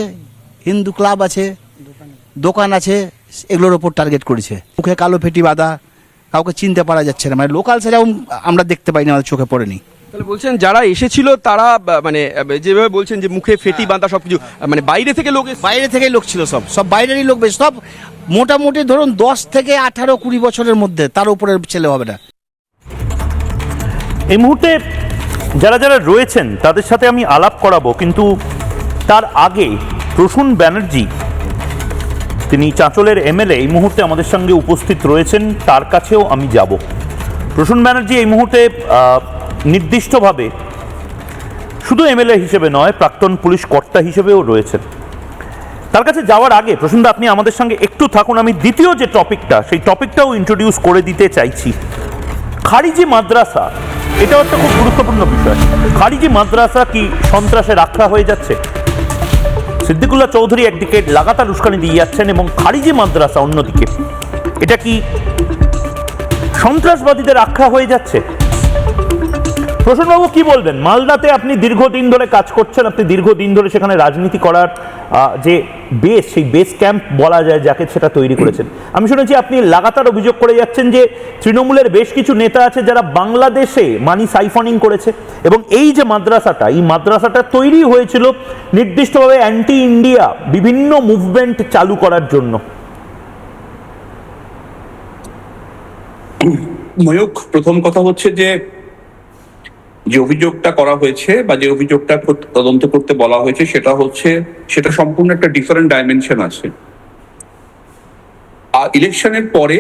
হিন্দু ক্লাব আছে, দোকান আছে, এগুলোর ওপর টার্গেট করেছে। মুখে কালো ফেটি বাঁধা, কাউকে চিনতে পারা যাচ্ছে না, মানে লোকাল সেরকম আমরা দেখতে পাইনি, আমাদের চোখে পড়েনি। তাহলে বলছেন যারা এসেছিল তারা মানে যেভাবে বলছেন যে মুখে ফেটি বাঁধা সবকিছু, মানে বাইরে থেকে লোক বাইরে থেকেই লোক ছিল, সব বাইরেরই লোক, বেশ সব মোটামুটি ধরুন 10 থেকে 18-20 বছরের মধ্যে, তার উপরের ছেলে হবে না। এই মুহূর্তে যারা যারা রয়েছেন তাদের সাথে আমি আলাপ করাবো, কিন্তু তার আগে প্রসূন ব্যানার্জি, তিনি চাঁচলের এমএলএ, এই মুহূর্তে আমাদের সঙ্গে উপস্থিত রয়েছেন, তার কাছেও আমি যাব। প্রসূন ব্যানার্জি এই মুহূর্তে নির্দিষ্টভাবে শুধু এমএলএ হিসেবে নয়, প্রাক্তন পুলিশ কর্তা হিসেবেও রয়েছেন। তার কাছে যাওয়ার আগে প্রসূনদা আপনি আমাদের সঙ্গে একটু থাকুন, আমি দ্বিতীয় যে টপিকটা সেই টপিকটাও ইন্ট্রোডিউস করে দিতে চাইছি। খারিজি মাদ্রাসা, এটাও একটা খুব গুরুত্বপূর্ণ বিষয়। খারিজি মাদ্রাসা কি সন্ত্রাসের আখড়া হয়ে যাচ্ছে? সিদ্দিকুল্লাহ চৌধুরী একদিকে লাগাতার উস্কানি দিয়ে যাচ্ছেন এবং খারিজি মাদ্রাসা অন্যদিকে, এটা কি সন্ত্রাসবাদীদের আখড়া হয়ে যাচ্ছে? প্রসূনবাবু কি বলবেন? মালদাতে আপনি দীর্ঘদিন ধরে কাজ করছেন, আপনি দীর্ঘদিন ধরে সেখানে রাজনীতি করার যে বেস, সেই বেস ক্যাম্প বলা যায় যাকে, সেটা তৈরি করেছেন। আমি শুনেছি আপনি লাগাতার অভিযোগ করে যাচ্ছেন যে তৃণমূলের বেশ কিছু নেতা আছে যারা বাংলাদেশে মানি সাইফনিং করেছে, এবং এই যে মাদ্রাসাটা, এই মাদ্রাসাটা তৈরি হয়েছিল নির্দিষ্টভাবে অ্যান্টি ইন্ডিয়া বিভিন্ন মুভমেন্ট চালু করার জন্য। ময়ূক, প্রথম কথা হচ্ছে যে অভিযোগটা করা হয়েছে বা যে অভিযোগটা তদন্ত করতে বলা হয়েছে সেটা সম্পূর্ণ একটা ডিফারেন্ট ডাইমেনশন আছে। ইলেকশনের পরে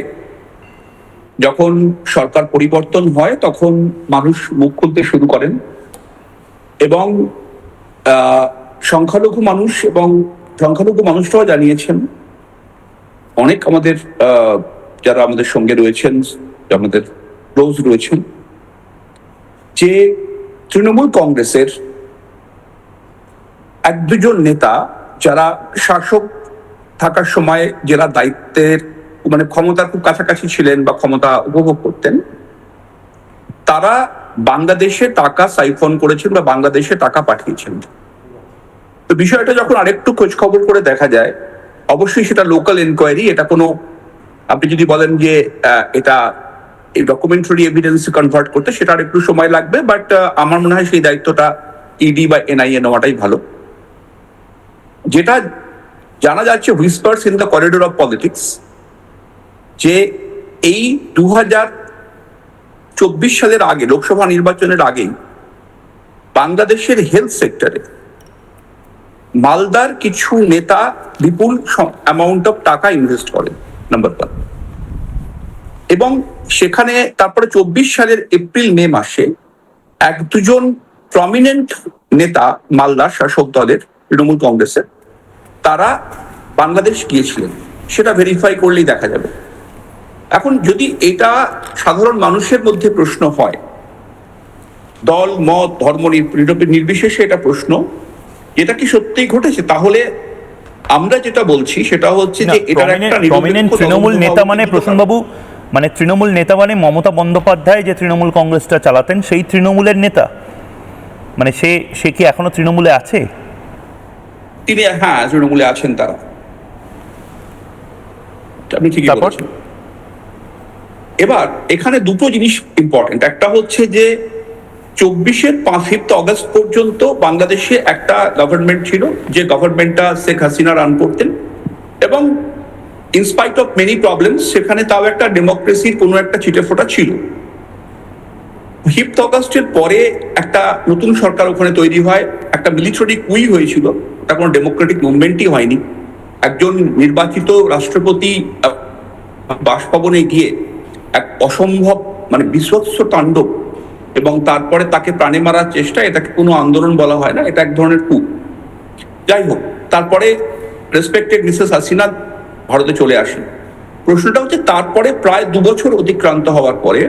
যখন সরকার পরিবর্তন হয় তখন মানুষ মুখ খুলতে শুরু করেন, এবং সংখ্যালঘু মানুষরাও জানিয়েছেন, অনেক আমাদের যারা আমাদের সঙ্গে রয়েছেন, আমাদের ক্লোজ রয়েছেন, যে তৃণমূল কংগ্রেসের 1-2 নেতা যারা শাসক থাকার সময় যারা দায়িত্বের মানে ক্ষমতার খুব কাছাকাছি ছিলেন বা ক্ষমতা উপভোগ করতেন, তারা বাংলাদেশে টাকা সাইফন করেছেন বা বাংলাদেশে টাকা পাঠিয়েছেন। তো বিষয়টা যখন আরেকটু খোঁজ খবর করে দেখা যায়, অবশ্যই সেটা লোকাল এনকোয়ারি, এটা কোনো, আপনি যদি বলেন যে এটা এই ডকুমেন্টারি এভিডেন্স কনভার্ট করতে, সেটা আর একটু সময় লাগবে, বাট আমার মনে হয় সেই দায়িত্বটা ইডি বা এনআইএ নেওয়াটাই ভালো। যেটা জানা যাচ্ছে whispers in the corridor of politics, যে এই 2024 সালের আগে, লোকসভা নির্বাচনের আগেই বাংলাদেশের হেলথ সেক্টরে মালদার কিছু নেতা বিপুল অ্যামাউন্ট অফ টাকা ইনভেস্ট করেন, নাম্বার 1। এবং সেখানে তারপরে 24 সালের এপ্রিল-মে মাসে 1-2 প্রমিনেন্ট নেতা মালদার শাসক দলের তৃণমূল কংগ্রেসের, তারা বাংলাদেশ গিয়েছিলেন, সেটা ভেরিফাই করলেই দেখা যাবে। এখন যদি এটা সাধারণ মানুষের মধ্যে প্রশ্ন হয়, দল মত ধর্ম নির্বিশেষে এটা প্রশ্ন, এটা কি সত্যিই ঘটেছে, তাহলে আমরা যেটা বলছি সেটা হচ্ছে যে এটার একটা প্রমিনেন্ট তৃণমূল নেতা মানে, প্রসূনবাবু, মানে তৃণমূল নেতা মানে মমতা বন্দ্যোপাধ্যায় যে তৃণমূল কংগ্রেসটা চালাতেন সেই তৃণমূলের নেতা, মানে সে কি এখনো তৃণমূলে আছে? তিনি, হ্যাঁ, তৃণমূলে আছেন তারা, আপনি ঠিকই বলেছেন। এবার এখানে দুটো জিনিস ইম্পর্টেন্ট। একটা হচ্ছে যে 24-এর 5 অগস্ট পর্যন্ত বাংলাদেশে একটা গভর্নমেন্ট ছিল, যে গভর্নমেন্টটা শেখ হাসিনা রান করতেন, এবং ইনস্পাইট অফ মেনি প্রবলেমস সেখানে তাও একটা ডেমোক্রেসির কোনো একটা ছিটেফোঁটা ছিল। 5 অগস্টের পরে একটা নতুন সরকার ওখানে তৈরি হয়, একটা মিলিটারি কুই হয়েছিল, ওটা কোনো ডেমোক্রেটিক মুভমেন্টই হয়নি। একজন নির্বাচিত রাষ্ট্রপতি বাসভবনে গিয়ে এক অসম্ভব মানে বিভৎস তাণ্ডব, এবং তারপরে তাকে প্রাণে মারার চেষ্টা, এটাকে কোনো আন্দোলন বলা হয় না, এটা এক ধরনের কূপ। যাই হোক, তারপরে রেসপেক্টেড মিসেস হাসিনা ভারতে চলে আসেন। প্রশ্নটা হচ্ছে তারপরে প্রায় 2 বছর অতিক্রান্ত হওয়ার পরে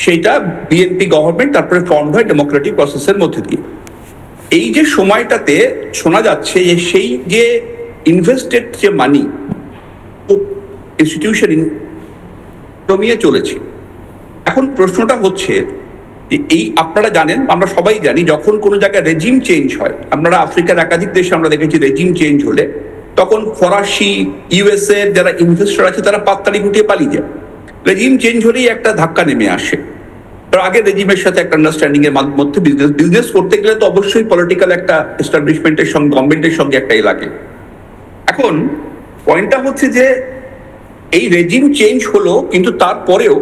সেইটা বিএনপি গভর্নমেন্ট তারপরে ফর্ম হয় ডেমোক্রেটিক প্রসেসের মধ্যে দিয়ে। এই যে সময়টাতে শোনা যাচ্ছে যে সেই যে ইনভেস্টেড যে মানি ইনস্টিটিউশন কমিয়ে চলেছে। এখন প্রশ্নটা হচ্ছে যে এই, আপনারা জানেন, আমরা সবাই জানি, যখন কোনো জায়গায় রেজিম চেঞ্জ হয়, আপনারা আফ্রিকার একাধিক দেশে আমরা দেখেছি রেজিম চেঞ্জ হলে তখন ফরাসি, ইউএসএ যারা ইনভেস্টর আছে তারা পাততালি গুটিয়ে পালিয়ে যায়। রেজিম চেঞ্জ হলেই একটা ধাক্কা নেমে আসে। তার আগের রেজিমের সাথে একটা আন্ডারস্ট্যান্ডিং এর মধ্যে বিজনেস করতে গেলে তো অবশ্যই পলিটিক্যাল একটা এস্টাবলিশমেন্টের সঙ্গে, গভর্নমেন্টের সঙ্গে একটা লাগে। এখন পয়েন্টটা হচ্ছে যে এই রেজিম চেঞ্জ হলো, কিন্তু তারপরেও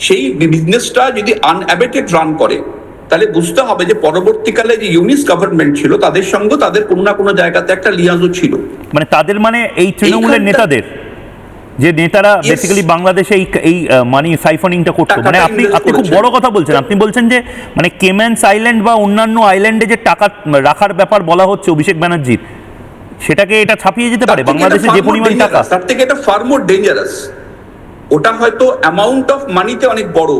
সেই বিজনেসটা যদি আনঅ্যাবেটেড রান করে, তাহলে বুঝতে হবে যে পরবর্তীকালে যে ইউনিস গভর্নমেন্ট ছিল তাদের সঙ্গে তাদের কোনো না কোনো জায়গাতে একটা লিয়াজও ছিল। মানে তাদের, মানে এই তৃণমূলের নেতাদের, যে নেতারা বেসিক্যালি বাংলাদেশে এই মানি সাইফনিংটা করতো। মানে আপনি খুব বড় কথা বলছেন, আপনি বলছেন যে মানে কেম্যান্স আইল্যান্ড বা অন্যান্য আইল্যান্ডে যে টাকা রাখার ব্যাপার বলা হচ্ছে অভিষেক ব্যানার্জির, সেটাকে এটা ছাপিয়ে যেতে পারে বাংলাদেশে যে পরিমাণ টাকা। তার থেকে এটা ফার মোর ডেঞ্জারাস। ওটা হয়তো অ্যামাউন্ট অফ মানিতে অনেক বড়,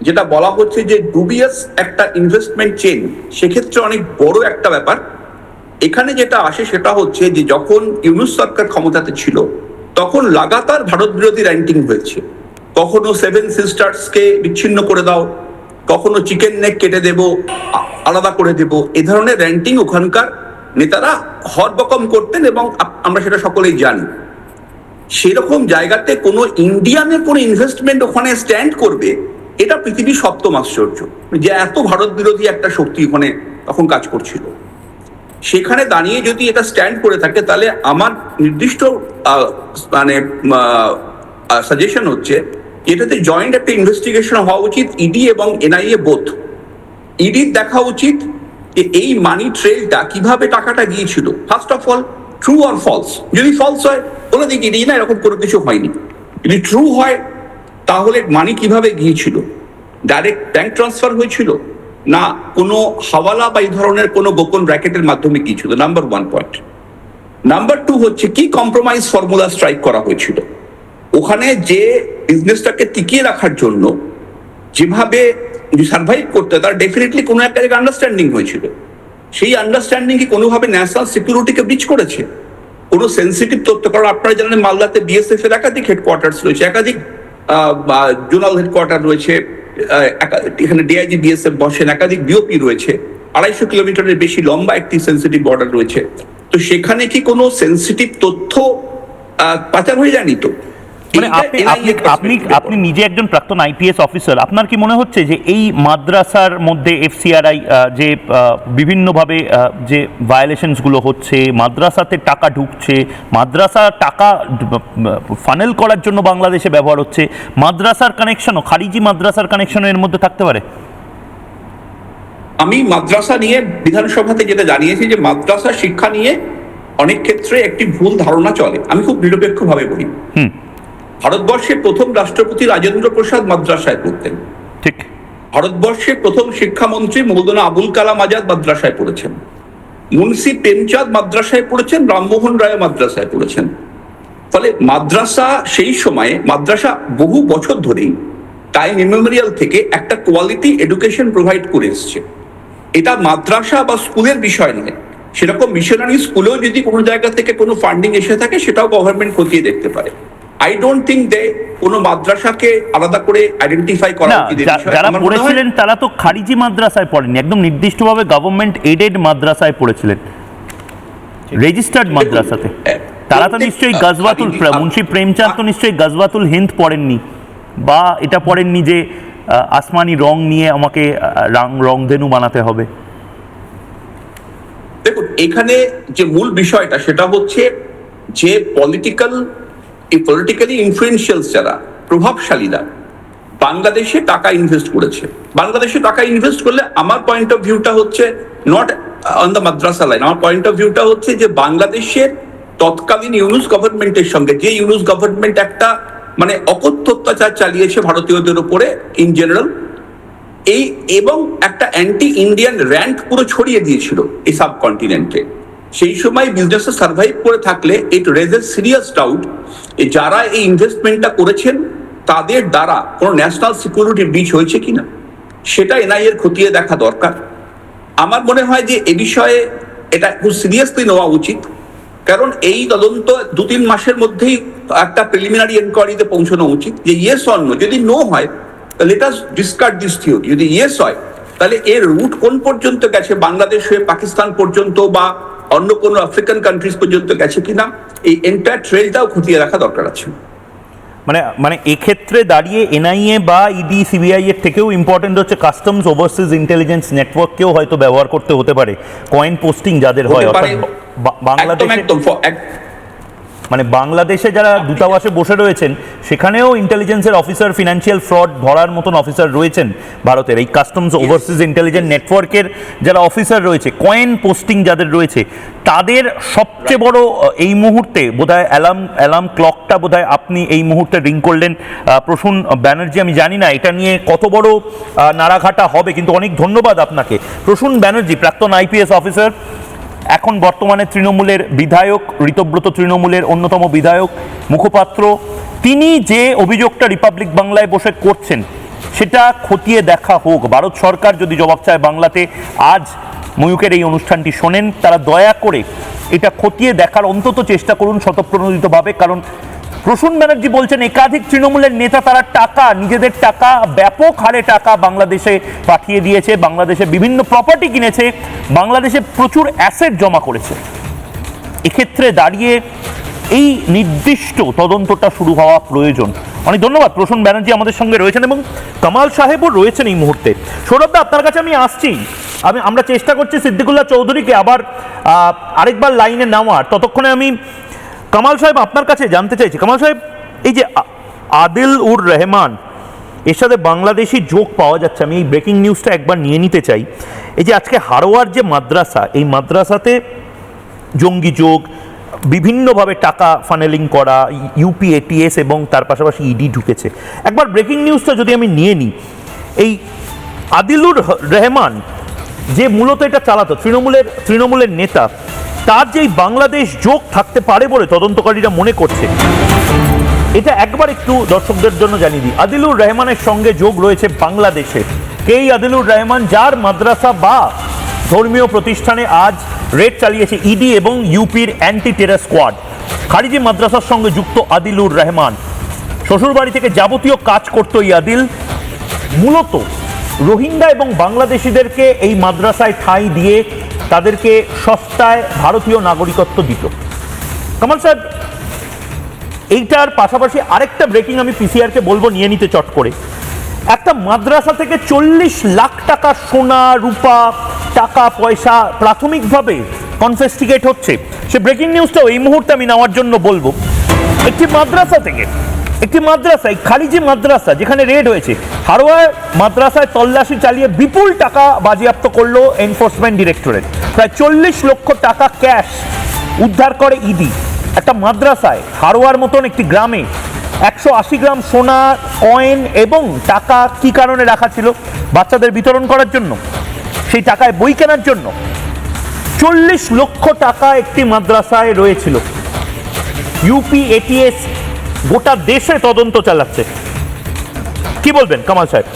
যেটা বলা হচ্ছে যে ডুবিয়াস একটা ইনভেস্টমেন্ট চেইন, সেক্ষেত্রে অনেক বড় একটা ব্যাপার। এখানে যেটা আসে সেটা হচ্ছে যে যখন ইউনূস সরকার ক্ষমতাতে ছিল তখন লাগাতার ভারত বিরোধী র্যান্টিং হয়েছে। কখনো সেভেন সিস্টার্সকে বিচ্ছিন্ন করে দাও, কখনো চিকেন নেক কেটে দেব, আলাদা করে দেব, এ ধরনের র্যান্টিং ওখানকার নেতারা হরবকম করতেন এবং আমরা সেটা সকলেই জানি। সেরকম জায়গাতে কোনো ইন্ডিয়ানের কোনো ইনভেস্টমেন্ট ওখানে স্ট্যান্ড করবে, এটা পৃথিবীর সপ্তম আশ্চর্য, যে এত ভারত বিরোধী একটা শক্তি ওখানে তখন কাজ করছিল। সেখানে দাঁড়িয়ে যদি এটা স্ট্যান্ড করে থাকে, তাহলে আমার নির্দিষ্ট মানে সাজেশন হচ্ছে এটাতে জয়েন্ট একটা ইনভেস্টিগেশন হওয়া উচিত, ইডি এবং এনআইএ বোথ। ইডির দেখা উচিত যে এই মানি ট্রেলটা কিভাবে টাকাটা গিয়েছিল, first of all true or false. যদি ফলস হয় বলে দিই ইডি না এরকম কোনো কিছু হয়নি, যদি ট্রু হয় তাহলে মানি কিভাবে গিয়েছিল, ডাইরেক্ট ব্যাংক ট্রান্সফার হয়েছিল না কোনো হাওয়ালা বা এই ধরনের কোনো গোপন ব্র্যাকেটের মাধ্যমে গিয়েছিল, number one point. Number two হচ্ছে কি কম্প্রোমাইজ ফর্মুলা স্ট্রাইক করা হয়েছিল ওখানে, যে বিজনেসটাকে টিকিয়ে রাখার জন্য যেভাবে সার্ভাইভ করতে, তার ডেফিনেটলি কোনো একটা জায়গায় আন্ডারস্ট্যান্ডিং হয়েছিল। সেই আন্ডারস্ট্যান্ডিং কি কোনোভাবে ন্যাশনাল সিকিউরিটিকে ব্রিচ করেছে, কোনো সেন্সিটিভ তথ্য? কারণ আপনারা জানেন মালদাতে বিএসএফ এর একাধিক হেডকোয়ার্টার রয়েছে, একাধিক জোনাল হেডকোয়ার্টার রয়েছে, এখানে ডিআইজি বিএসএফ বসেন, একাধিক বিওপি রয়েছে, 250 কিলোমিটারের বেশি লম্বা একটি সেন্সিটিভ বর্ডার রয়েছে। তো সেখানে কি কোনো সেন্সিটিভ তথ্য পাচার হয়ে যায়নি তো? মানে আপনি নিজে একজন প্রাক্তন আইপিএস অফিসার, আপনার কি মনে হচ্ছে যে এই মাদ্রাসার মধ্যে এফসিআরআই যে বিভিন্নভাবে যে ভায়োলেশনসগুলো হচ্ছে, মাদ্রাসাতে টাকা ঢুকছে, মাদ্রাসা টাকা ফানেল করার জন্য বাংলাদেশে ব্যবহার হচ্ছে, মাদ্রাসার কানেকশনও, খারিজি মাদ্রাসার কানেকশনও এর মধ্যে থাকতে পারে? আমি মাদ্রাসা নিয়ে বিধানসভাতে যেটা জানিয়েছি যে মাদ্রাসা শিক্ষা নিয়ে অনেক ক্ষেত্রে একটি ভুল ধারণা চলে, আমি খুব নিরপেক্ষভাবে বলি। ভারতবর্ষের প্রথম রাষ্ট্রপতি রাজেন্দ্র প্রসাদ মাদ্রাসায় পড়তেন, ঠিক। ভারতবর্ষের প্রথম শিক্ষামন্ত্রী মৌলানা আবুল কালাম আজাদ মাদ্রাসায় পড়েছেন, মুন্সি প্রেমচাঁদ মাদ্রাসায় পড়েছেন, রামমোহন রায় মাদ্রাসায় পড়েছেন। ফলে মাদ্রাসা সেই সময়ে, মাদ্রাসা বহু বছর ধরেই টাইম ইমেমোরিয়াল থেকে একটা কোয়ালিটি এডুকেশন প্রোভাইড করে এসছে। এটা মাদ্রাসা বা স্কুলের বিষয় নয়, সেরকম মিশনারি স্কুলেও যদি কোনো জায়গা থেকে কোনো ফান্ডিং এসে থাকে সেটাও গভর্নমেন্ট খতিয়ে দেখতে পারে। আই ডোন্ট থিঙ্ক দে কোনো মাদ্রাসাকে আলাদা করে আইডেন্টিফাই করা উচিত। যারা পড়েছিলেন তারা তো খারিজি মাদ্রাসায় পড়েনি, একদম নির্দিষ্টভাবে গভর্নমেন্ট এডেড মাদ্রাসায় পড়েছিলেন, রেজিস্টার্ড মাদ্রাসাতে। তারা তো নিশ্চয়ই গজওয়াতুল, মুন্সি প্রেমচাঁদ তো নিশ্চয়ই গজওয়াতুল হিন্দ পড়েননি, বা এটা পড়েননি যে আসমানি রং নিয়ে আমাকে রংধেনু বানাতে হবে। দেখুন, এখানে যে মূল বিষয়টা সেটা হচ্ছে যে পলিটিক্যালি ইনফ্লুয়েন্সিয়াল যারা, প্রভাবশালীরা বাংলাদেশে টাকা ইনভেস্ট করেছে। বাংলাদেশে টাকা ইনভেস্ট করলে আমার পয়েন্ট অফ ভিউটা হচ্ছে not on the Madrasa line, আমার পয়েন্ট অফ ভিউটা হচ্ছে যে বাংলাদেশের তৎকালীন ইউনুস গভর্নমেন্টের সঙ্গে, যে ইউনুস গভর্নমেন্ট একটা মানে অকথ্য অত্যাচার চালিয়েছে ভারতীয়দের উপরে ইন জেনারেল, এই এবং একটা অ্যান্টি ইন্ডিয়ান র্যান্ট পুরো ছড়িয়ে দিয়েছিল এই সাবকন্টিনেন্টে। সেই সময় বিজনেসে সার্ভাইভ করে থাকলে ইট রেজেস সিরিয়াস ডাউট যারা এই ইনভেস্টমেন্টটা করেছেন তাদের দ্বারা কোনো ন্যাশনাল সিকিউরিটি ব্রিচ হয়েছে কিনা, সেটা এনআইএর খতিয়ে দেখা দরকার। আমার মনে হয় যে এ বিষয়ে এটা খুব সিরিয়াসলি নেওয়া উচিত, কারণ এই তদন্ত 2-3 মাসের মধ্যেই একটা প্রিলিমিনারি এনকোয়ারিতে পৌঁছানো উচিত যে ইয়েস অর নো। যদি নো হয় let us discard this theory, যদি ইয়েস হয় তাহলে এর রুট কোন পর্যন্ত গেছে, বাংলাদেশ হয়ে পাকিস্তান পর্যন্ত বা অন্য কোনো আফ্রিকান কান্ট্রিজ পর্যন্ত গেছে কিনা, এই এন্টায়ার ট্রেলটাও খতিয়ে রাখা দরকার আছে। মানে এক্ষেত্রে দাঁড়িয়ে এনআইএ বা ইডি সিবিআই এর থেকেও ইম্পর্টেন্ট হচ্ছে কাস্টমস ওভারসিজ ইন্টেলিজেন্স নেটওয়ার্ককেও হয়তো ব্যবহার করতে হতে পারে কয়েন পোস্টিং যাদের হয়, হতে পারে। অর্থাৎ বাংলাদেশে একদম মানে বাংলাদেশে যারা দূতাবাসে বসে রয়েছেন সেখানেও ইন্টেলিজেন্সের অফিসার, ফিনান্সিয়াল ফ্রড ধরার মতন অফিসার রয়েছেন ভারতের। এই কাস্টমস ওভারসিজ ইন্টেলিজেন্স নেটওয়ার্কের যারা অফিসার রয়েছে, কয়েন পোস্টিং যাদের রয়েছে, তাদের সবচেয়ে বড় এই মুহূর্তে বোধহয় অ্যালার্ম ক্লকটা বোধহয় আপনি এই মুহূর্তে রিং করলেন প্রসূন ব্যানার্জি। আমি জানি না এটা নিয়ে কত বড় নাড়াঘাটা হবে, কিন্তু অনেক ধন্যবাদ আপনাকে। প্রসূন ব্যানার্জি প্রাক্তন আইপিএস অফিসার, এখন বর্তমানে তৃণমূলের বিধায়ক, ঋতব্রত তৃণমূলের অন্যতম বিধায়ক, মুখপাত্র। তিনি যে অভিযোগটা রিপাবলিক বাংলায় বসে করছেন সেটা খতিয়ে দেখা হোক। ভারত সরকার যদি জবাব চায় বাংলাতে, আজ ময়ূকের এই অনুষ্ঠানটি শোনেন, তারা দয়া করে এটা খতিয়ে দেখার অন্তত চেষ্টা করুন স্বতঃপ্রণোদিতভাবে। কারণ প্রসূন ব্যানার্জি বলছেন একাধিক তৃণমূলের নেতা তারা টাকা, নিজেদের টাকা, ব্যাপক হারে টাকা বাংলাদেশে পাঠিয়ে দিয়েছে, বাংলাদেশে বিভিন্ন প্রপার্টি কিনেছে, বাংলাদেশে প্রচুর অ্যাসেট জমা করেছে। এক্ষেত্রে দাঁড়িয়ে এই নির্দিষ্ট তদন্তটা শুরু হওয়া প্রয়োজন। অনেক ধন্যবাদ। প্রসূন ব্যানার্জি আমাদের সঙ্গে রয়েছেন এবং কামাল সাহেবও রয়েছেন এই মুহূর্তে। সৌরভদা, আপনার কাছে আমি আসছি। আমরা চেষ্টা করছি সিদ্দিকুল্লাহ চৌধুরীকে আবার আরেকবার লাইনে নেওয়ার। ততক্ষণে আমি কামাল সাহেব আপনার কাছে জানতে চাইছি, কামাল সাহেব, এই যে আদিল উর রহমান, এর সাথে বাংলাদেশি যোগ পাওয়া যাচ্ছে, আমি এই ব্রেকিং নিউজটা একবার নিয়ে নিতে চাই। এই যে আজকে হারোয়ার যে মাদ্রাসা, এই মাদ্রাসাতে জঙ্গি যোগ, বিভিন্নভাবে টাকা ফানেলিং করা, ইউপি এটিএস এবং তার পাশাপাশি ইডি ঢুকেছে। একবার ব্রেকিং নিউজটা যদি আমি নিয়ে নিই, এই আদিলুর রহমান যে মূলত এটা চালাতো, তৃণমূলের নেতা, তার যেই বাংলাদেশ যোগ থাকতে পারে বলে তদন্তকারীরা মনে করছে, এটা একবার একটু দর্শকদের জন্য জানিয়ে দিই। আদিলুর রহমানের সঙ্গে যোগ রয়েছে বাংলাদেশে। এই আদিলুর রহমান, যার মাদ্রাসা বা ধর্মীয় প্রতিষ্ঠানে আজ রেড চালিয়েছে ইডি এবং ইউপির অ্যান্টি টেরর স্কোয়াড। খারিজি মাদ্রাসার সঙ্গে যুক্ত আদিলুর রহমান শ্বশুরবাড়ি থেকে যাবতীয় কাজ করতো। এই আদিল মূলত রোহিঙ্গা এবং বাংলাদেশিদেরকে এই মাদ্রাসায় ঠাঁই দিয়ে তাদেরকে সস্তায় ভারতীয় নাগরিকত্ব দিত। কামাল সাহেব, এইটার পাশাপাশি আরেকটা ব্রেকিং আমি পিসিআরকে বলবো নিয়ে নিতে চট করে। একটা মাদ্রাসা থেকে 40 লাখ টাকা সোনা, রূপা, টাকা পয়সা প্রাথমিকভাবে কনফেস্টিগেট হচ্ছে। সে ব্রেকিং নিউজটাও এই মুহূর্তে আমি নেওয়ার জন্য বলবো। একটি মাদ্রাসায়, খারিজি মাদ্রাসা যেখানে রেড হয়েছে, হারোয়ার মাদ্রাসায় তল্লাশি চালিয়ে বিপুল টাকা বাজেয়াপ্ত করলো এনফোর্সমেন্ট ডিরেক্টরেট। প্রায় 40 লক্ষ টাকা ক্যাশ উদ্ধার করে ইডি। একটা মাদ্রাসায়, হারোয়ার মতন একটি গ্রামে 180 গ্রাম সোনা, কয়েন এবং টাকা কি কারণে রাখা ছিল? বাচ্চাদের বিতরণ করার জন্য, সেই টাকায় বই কেনার জন্য। 40 লক্ষ টাকা একটি মাদ্রাসায় রয়েছিল। ইউপি এটিএস গোটা দেশে তদন্ত চালাচ্ছে। কি বলবেন কামাল সাহেব?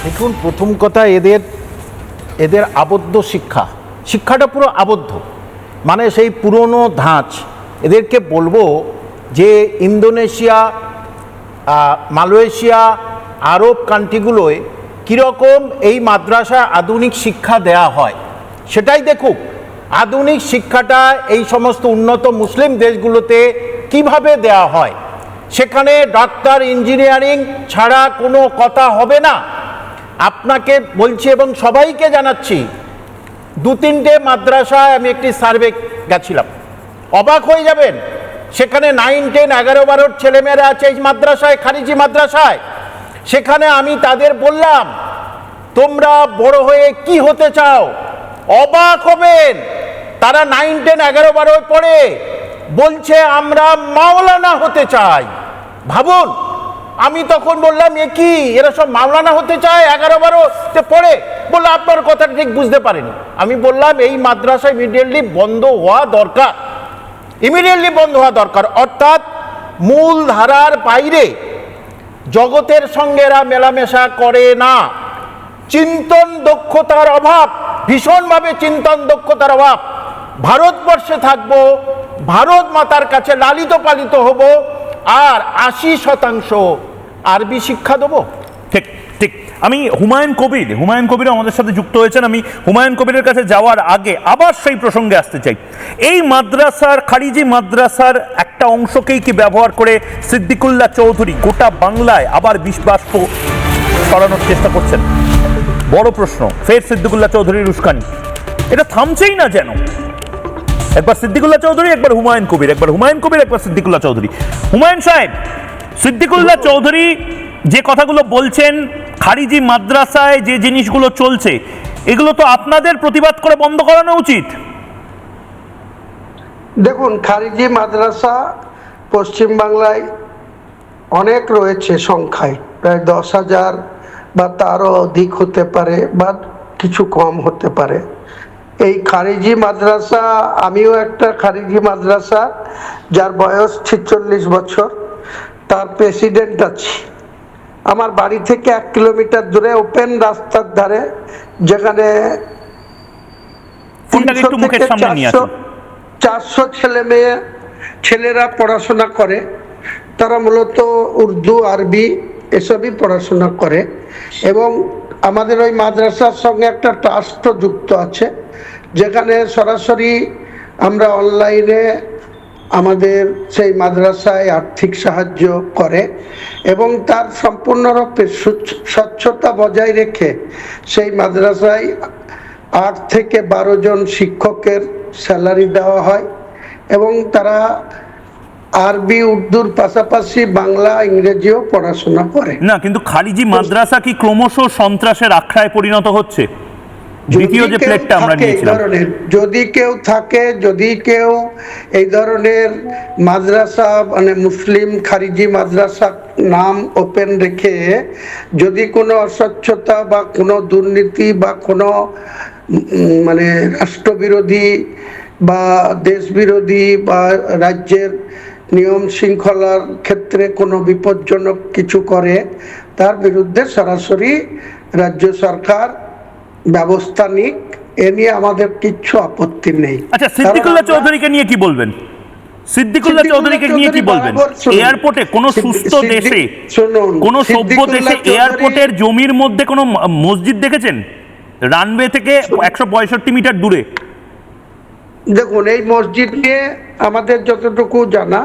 দেখুন, প্রথম কথা, এদের আবদ্ধ শিক্ষাটা পুরো আবদ্ধ, মানে সেই পুরনো ধাঁচ। এদেরকে বলবো যে ইন্দোনেশিয়া, মালয়েশিয়া, আরব কান্ট্রিগুলোয় কীরকম এই মাদ্রাসায় আধুনিক শিক্ষা দেয়া হয় সেটাই দেখুক। আধুনিক শিক্ষাটা এই সমস্ত উন্নত মুসলিম দেশগুলোতে কিভাবে দেয়া হয়, সেখানে ডাক্তার, ইঞ্জিনিয়ারিং ছাড়া কোনো কথা হবে না। আপনাকে বলছি এবং সবাইকে জানাচ্ছি, 2-3টে মাদ্রাসায় আমি একটি সার্ভে গেছিলাম, অবাক হয়ে যাবেন। সেখানে 9, 10, 11, 12 ছেলেমেয়েরা আছে এই মাদ্রাসায়, খারিজি মাদ্রাসায়। সেখানে আমি তাদের বললাম, তোমরা বড় হয়ে কি হতে চাও? অবাক হবেন, তারা 9, 10, 11, 12 পড়ে বলছে আমরা মাওলানা হতে চাই। ভাবুন, আমি তখন বললাম, এ কি, এরা সব মাওলানা হতে চায় 11-12তে পড়ে? বললো আপনার কথা ঠিক বুঝতে পারেনি। আমি বললাম এই মাদ্রাসা ইমিডিয়েটলি বন্ধ হওয়া দরকার, অর্থাৎ মূল ধারার বাইরে জগতের সঙ্গে এরা মেলামেশা করে না। চিন্তন দক্ষতার অভাব, ভীষণভাবে চিন্তন দক্ষতার অভাব। ভারতবর্ষে থাকবো, ভারত মাতার কাছে লালিত পালিত হব, আর 80% আরবি শিক্ষা দেবো। ঠিক ঠিক। আমি হুমায়ুন কবির আমাদের সাথে যুক্ত হয়েছেন। আমি হুমায়ুন কবিরের কাছে যাওয়ার আগে আবার সেই প্রসঙ্গে আসতে চাই। এই মাদ্রাসার, খারিজি মাদ্রাসার একটা একটা অংশকেই কি ব্যবহার করে সিদ্দিকুল্লাহ চৌধুরী গোটা বাংলায় আবার বিষবাষ্প ছড়ানোর চেষ্টা করছেন? বড় প্রশ্ন। ফের সিদ্দিকুল্লাহ চৌধুরীর উস্কানি, এটা থামছেই না যেন। একবার সিদ্দিকুল্লাহ চৌধুরী, একবার হুমায়ুন কবির, একবার হুমায়ুন কবির, একবার সিদ্দিকুল্লাহ চৌধুরী। হুমায়ুন সাহেব, সিদ্দিকুল্লাহ চৌধুরী যে কথাগুলো বলছেন, খারিজি মাদ্রাসায় যে জিনিসগুলো চলছে, এগুলো তো আপনাদের প্রতিবাদ করে বন্ধ করানো উচিত। দেখুন, খারিজি মাদ্রাসা পশ্চিমবাংলায় অনেক রয়েছে সংখ্যায়, প্রায় 10,000 বা তারও অধিক হতে পারে বা কিছু কম হতে পারে। এই খারিজি মাদ্রাসা, আমিও একটা খারিজি মাদ্রাসা যার বয়স 46 বছর, তার প্রেসিডেন্ট আছি। আমার বাড়ি থেকে 1 কিলোমিটার দূরে ওপেন রাস্তার ধারে, যেখানে 300 থেকে 400 ছেলেরা পড়াশোনা করে। তারা মূলত উর্দু, আরবি এসবই পড়াশোনা করে। এবং আমাদের ওই মাদ্রাসার সঙ্গে একটা ট্রাস্টও যুক্ত আছে, যেখানে সরাসরি আমরা অনলাইনে আমাদের সেই মাদ্রাসায় আর্থিক সাহায্য করে এবং তার সম্পূর্ণরূপে স্বচ্ছতা বজায় রেখে সেই মাদ্রাসায় 8 থেকে 12 জন শিক্ষকের স্যালারি দেওয়া হয় এবং তারা আরবি, উর্দুর পাশাপাশি বাংলা, ইংরেজিও পড়াশোনা করে। না, কিন্তু খারিজি মাদ্রাসা কি ক্রমশ সন্ত্রাসের আখড়ায় পরিণত হচ্ছে? দ্বিতীয় যে প্লেটটা আমরা নিয়েছিলাম, যদি কেউ থাকে, যদি কেউ এই ধরনের মাদ্রাসা, মানে মুসলিম খারিজি মাদ্রাসা নাম ওপেন রেখে যদি কোনো অস্বচ্ছতা বা কোনো দুর্নীতি বা কোনো মানে রাষ্ট্রবিরোধী বা দেশবিরোধী বা রাজ্যের নিয়ম শৃঙ্খলার ক্ষেত্রে কোনো বিপজ্জনক কিছু করে, তার বিরুদ্ধে সরাসরি রাজ্য সরকার ব্যবস্থা নিক, এ নিয়ে আমাদের কিচ্ছু আপত্তি নেই। আচ্ছা, সিদ্দিকুল্লাহ চৌধুরীকে নিয়ে কি বলবেন? সিদ্দিকুল্লাহ চৌধুরীকে নিয়ে কি বলবেন? এয়ারপোর্টে কোন সুস্থ দেশে, কোন সভ্য দেশে এয়ারপোর্টের জমির মধ্যে কোন মসজিদ দেখেছেন? রানওয়ে থেকে 165 মিটার দূরে। দেখুন, এই মসজিদ নিয়ে আমাদের যতটুকু জানা,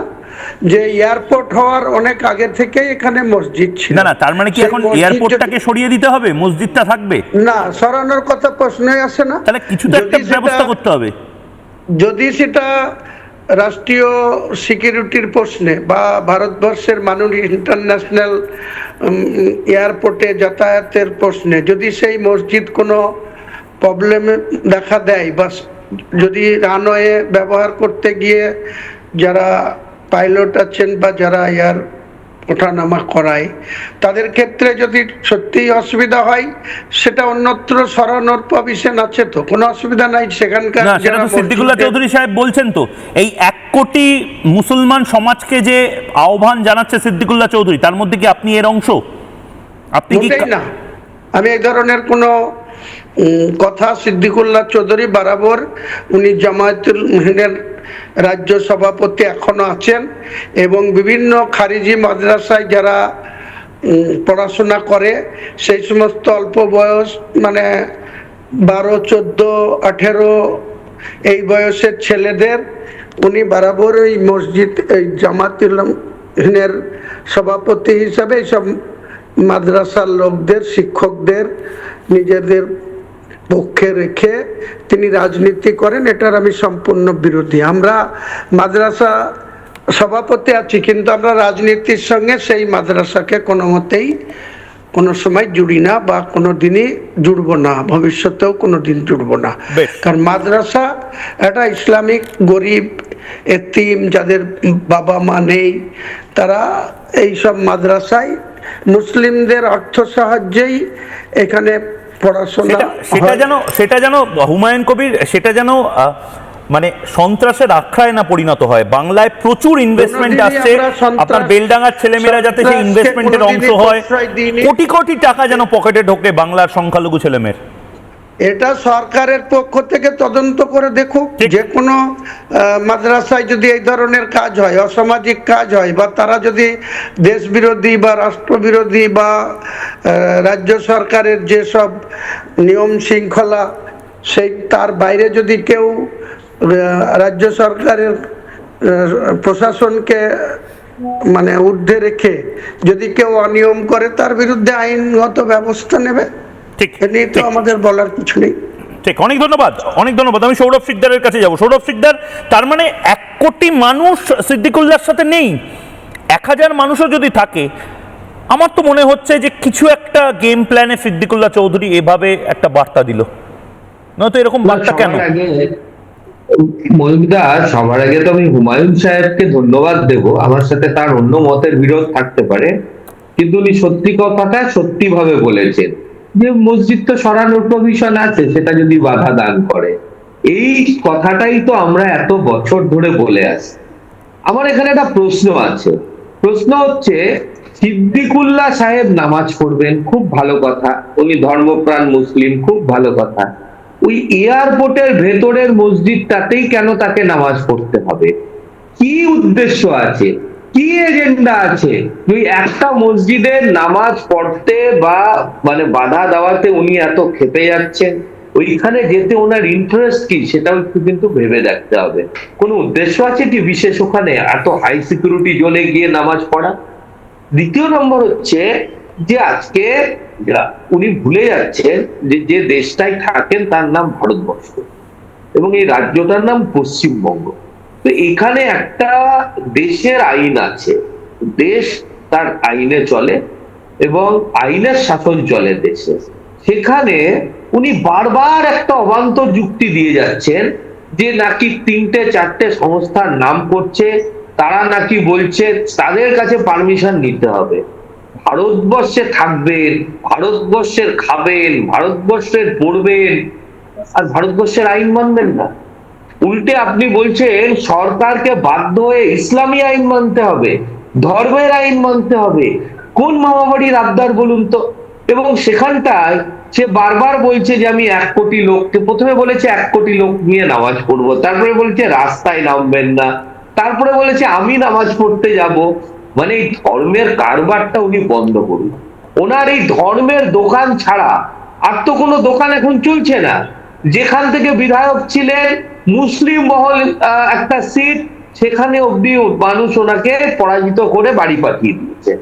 যে এয়ারপোর্ট হওয়ার অনেক আগে থেকে এখানে মসজিদ ছিল। না, তার মানে কি এখন এয়ারপোর্টটাকে সরিয়ে দিতে হবে, মসজিদটা থাকবে? না, সরানোর কথা প্রশ্নই আসে না। তাহলে কিছু তো একটা ব্যবস্থা করতে হবে। যদি সেটা রাষ্ট্রীয় সিকিউরিটির প্রশ্নে বা ভারতবর্ষের মানুষ ইন্টারন্যাশনাল এয়ারপোর্টে যাতায়াতের প্রশ্নে যদি সেই মসজিদ কোনো প্রবলেম দেখা দেয়, বা যদি রানওয়ে ব্যবহার করতে গিয়ে যারা পাইলট আছেন বা যারা এয়ার ওঠানামা করায়, তাদের ক্ষেত্রে যদি সত্যিই অসুবিধা হয়, সেটা অন্যত্র সরানোর প্রভিশন আছে, তো কোনো অসুবিধা নাই। সেখানকার সিদ্দিকুল্লাহ চৌধুরী সাহেব বলছেন তো, এই 1 কোটি মুসলমান সমাজকে যে আহ্বান জানাচ্ছে সিদ্দিকুল্লাহ চৌধুরী, তার মধ্যে কি আপনি এর অংশ? আপনি কি না? আমি এই ধরনের কোনো কথা, সিদ্দিকুল্লাহ চৌধুরী বরাবর, উনি জামায়াতুল হিন্দের রাজ্য সভাপতি এখনো আছেন এবং বিভিন্ন খারিজি মাদ্রাসায় যারা পড়াশোনা করে, সেই সমস্ত অল্প বয়স, মানে 12, 14, 18 এই বয়সের ছেলেদের উনি বরাবর এই মসজিদ, এই জামায়াতুল হিন্দের সভাপতি হিসাবে এইসব মাদ্রাসার লোকদের, শিক্ষকদের নিজেদের পক্ষে রেখে তিনি রাজনীতি করেন। এটার আমি সম্পূর্ণ বিরোধী। আমরা মাদ্রাসা সভাপতি আছি, কিন্তু আমরা রাজনীতির সঙ্গে সেই মাদ্রাসাকে কোনো মতেই কোনো সময় জুড়ি না বা কোনো দিনই জুড়বো না, ভবিষ্যতেও কোনো দিন জুড়বো না। কারণ মাদ্রাসা একটা ইসলামিক, গরিব, এতিম, যাদের বাবা মা নেই, তারা এইসব মাদ্রাসায় মুসলিমদের অর্থ সাহায্যেই এখানে পড়াশোনা। সেটা যেন হুমায়ুন কবির, সেটা যেন মানে সন্ত্রাসের আখড়ায় না পরিণত হয়। বাংলায় প্রচুর ইনভেস্টমেন্ট আসছে, আপনার বেলডাঙ্গার ছেলেমেয়েরা যাতে সেই ইনভেস্টমেন্টের অংশ হয়, কোটি কোটি টাকা যেন পকেটে ঢোকে বাংলার সংখ্যালঘু ছেলেমেয়ের। এটা সরকারের পক্ষ থেকে তদন্ত করে দেখুক। যে কোনো মাদ্রাসায় যদি এই ধরনের কাজ হয়, অসামাজিক কাজ হয়, বা তারা যদি দেশ বিরোধী বা রাষ্ট্রবিরোধী বা রাজ্য সরকারের যেসব নিয়ম শৃঙ্খলা, সেই তার বাইরে যদি কেউ রাজ্য সরকারের প্রশাসনকে মানে ঊর্ধ্বে রেখে যদি কেউ অনিয়ম করে তার বিরুদ্ধে আইনগত ব্যবস্থা নেবে। ঠিক, এ নিয়ে তো ঠিক। আমাদের বলার কিছু নেই। ঠিক, অনেক ধন্যবাদ, অনেক ধন্যবাদ। আমি সৌরভ শিকদারের কাছে যাব। সৌরভ শিকদার, তার মানে 1 কোটি মানুষ সিদ্দিকুল্লাহর সাথে নেই, 1000 মানুষও যদি থাকে, আমার তো মনে হচ্ছে যে কিছু একটা গেম প্ল্যানে সিদ্দিকুল্লাহ চৌধুরী এভাবে একটা বার্তা দিল, নয়তো এরকম বার্তা কেন? ময়ূরদা, সবার আগে তো আমি হুমায়ুন সাহেবকে ধন্যবাদ দেব। আমার সাথে তার অন্য মতের বিরোধ থাকতে পারে, কিন্তু উনি সত্যি কথাটা সত্যি ভাবে বলেছেন যে মসজিদ তো সরানোর প্রভিশন আছে, সেটা যদি বাধা দান করে। এই কথাটাই তো আমরা এত বছর ধরে বলে আসছি। আমার এখানে একটা প্রশ্ন আছে। প্রশ্ন হচ্ছে, সিদ্দিকুল্লাহ সাহেব নামাজ পড়বেন, খুব ভালো কথা, উনি ধর্মপ্রাণ মুসলিম, খুব ভালো কথা। ওই এয়ারপোর্টের ভেতরের মসজিদটাতেই কেন তাকে নামাজ পড়তে হবে? কি উদ্দেশ্য আছে, কি এজেন্ডা আছে? ওই একটা মসজিদের নামাজ পড়তে বা মানে বাধা দেওয়াতে উনি এত খেপে যাচ্ছেন, ওইখানে যেতে ওনার ইন্টারেস্ট কি সেটাও একটু কিন্তু ভেবে দেখতে হবে। কোনো উদ্দেশ্য আছে কি বিশেষ ওখানে এত হাই সিকিউরিটি জোনে গিয়ে নামাজ পড়া? দ্বিতীয় নম্বর হচ্ছে যে আজকে উনি ভুলে যাচ্ছেন যে দেশটাই থাকেন তার নাম ভারতবর্ষ এবং এই রাজ্যটার নাম পশ্চিমবঙ্গ। তো এখানে একটা দেশের আইন আছে, দেশ তার আইনে চলে এবং আইনের শাসন চলে দেশে। সেখানে উনি বারবার একটা অবান্তর যুক্তি দিয়ে যাচ্ছেন যে নাকি 3-4টে সংস্থার নাম করছে, তারা নাকি বলছে তাদের কাছে পারমিশন নিতে হবে। ভারতবর্ষে থাকবেন, ভারতবর্ষের খাবেন, ভারতবর্ষের পড়বেন, আর ভারতবর্ষের আইন মানবেন না। উল্টে আপনি বলছেন সরকারকে বাধ্য হয়ে ইসলামী আইন মানতে হবে, ধর্মের আইন মানতে হবে। কোন মামাবাড়ির আবদার বলুন তো? এবং সেখানটায় সে বারবার বলছে যে আমি 1 কোটি লোককে, প্রথমে বলেছে 1 কোটি লোক নিয়ে নামাজ পড়বো, তারপরে বলছে রাস্তায় নামবেন না, তারপরে বলেছে আমি নামাজ পড়তে যাব। মানে এই ধর্মের কারবারটা উনি বন্ধ করুন। ওনার এই ধর্মের দোকান ছাড়া আর তো কোনো দোকান এখন চলছে না। যেখান থেকে বিধায়ক ছিলেন, মুসলিম মহল একটা সিট, সেখানে অব্দি মানুষ ওনাকে পরাজিত করে বাড়ি পাঠিয়ে দিয়েছে।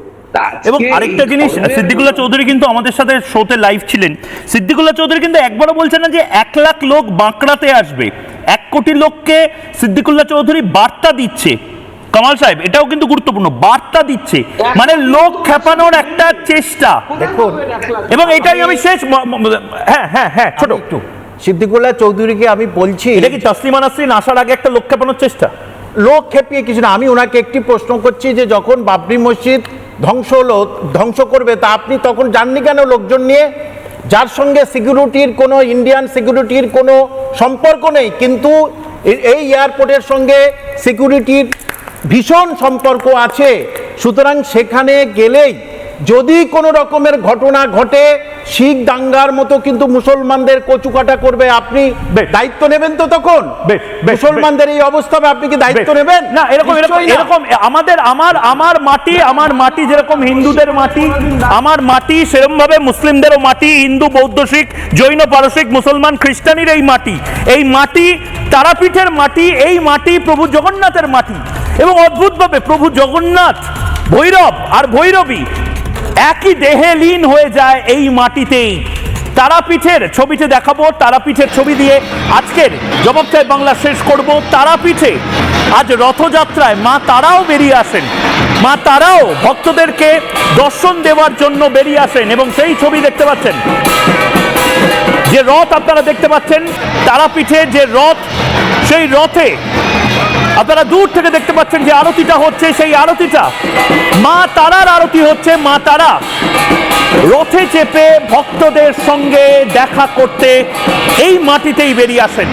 এবং আরেকটা জিনিস, সিদ্দিকুল্লাহ চৌধুরী কিন্তু আমাদের সাথে শোতে লাইভ ছিলেন। সিদ্দিকুল্লাহ চৌধুরী কিন্তু একবারও বলছেন না যে 1 লাখ লোক বাঁকড়াতে আসবে। 1 কোটি লোককে সিদ্দিকুল্লাহ চৌধুরী বার্তা দিচ্ছে। কামাল সাহেব, এটাও কিন্তু গুরুত্বপূর্ণ, বার্তা দিচ্ছে, মানে লোক খেপানোর একটা চেষ্টা। দেখুন, এবং এটাই আমি শেষ, হ্যাঁ ছোট একটু সিদ্দিকুল্লাহ চৌধুরীকে আমি বলছি, এটা কি তসলিমা নাসরিন আসার আগে একটা লোক খেপানোর চেষ্টা? লোক খেপিয়ে কিছু না। আমি ওনাকে একটি প্রশ্ন করছি যে যখন বাবরি মসজিদ ধ্বংস করবে, তা আপনি তখন যাননি কেন লোকজন নিয়ে, যার সঙ্গে সিকিউরিটির কোনো ইন্ডিয়ান সিকিউরিটির কোনো সম্পর্ক নেই, কিন্তু এই এয়ারপোর্টের সঙ্গে সিকিউরিটির ভীষণ সম্পর্ক আছে। সুতরাং সেখানে গেলেই যদি কোনো রকমের ঘটনা ঘটে, শিখ দাঙ্গার মতো কিন্তু মুসলমানদের কচুকাটা করবে, আপনি দায়িত্ব নেবেন তো? তখন মুসলমানদের এই অবস্থা হবে, আপনি কি দায়িত্ব নেবেন? না, এরকম আমার মাটি যেরকম হিন্দুদের মাটি, আমার মাটি সেরকম ভাবে মুসলিমদেরও মাটি, হিন্দু, বৌদ্ধ, শিখ, জৈন, পারসিক, মুসলমান, খ্রিস্টানির এই মাটি তারাপীঠের মাটি, এই মাটি প্রভু জগন্নাথের মাটি। এবং অদ্ভুতভাবে প্রভু জগন্নাথ, ভৈরব আর ভৈরবী একই দেহে লীন হয়ে যায় এই মাটিতেই। তারাপীঠের ছবিতে দেখাবো, তারাপীঠের ছবি দিয়ে আজকের জবাব চাই বাংলা শেষ করব। তারাপীঠে আজ রথযাত্রায় মা তারাও বেরিয়ে আসেন, মা তারাও ভক্তদেরকে দর্শন দেওয়ার জন্য বেরিয়ে আসেন। এবং সেই ছবি দেখতে পাচ্ছেন, যে রথ আপনারা দেখতে পাচ্ছেন, তারাপীঠে যে রথ, সেই রথে আপনারা দূর থেকে দেখতে পাচ্ছেন যে আরতিটা হচ্ছে, সেই আরতিটা মা তারার আরতি হচ্ছে। মা তারা রথে চেপে ভক্তদের সঙ্গে দেখা করতে এই মাটিতেই বেরিয়ে আসেন।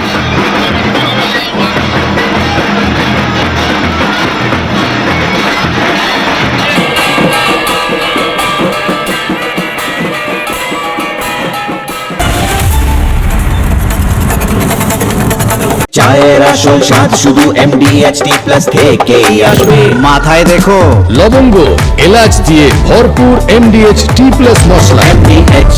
চায়ের আসল স্বাদ শুধু MDHT+ থেকেই আসবে। মাথায় দেখো লবঙ্গ, এলাচ দিয়ে ভরপুর MDH T+ মশলা। MDH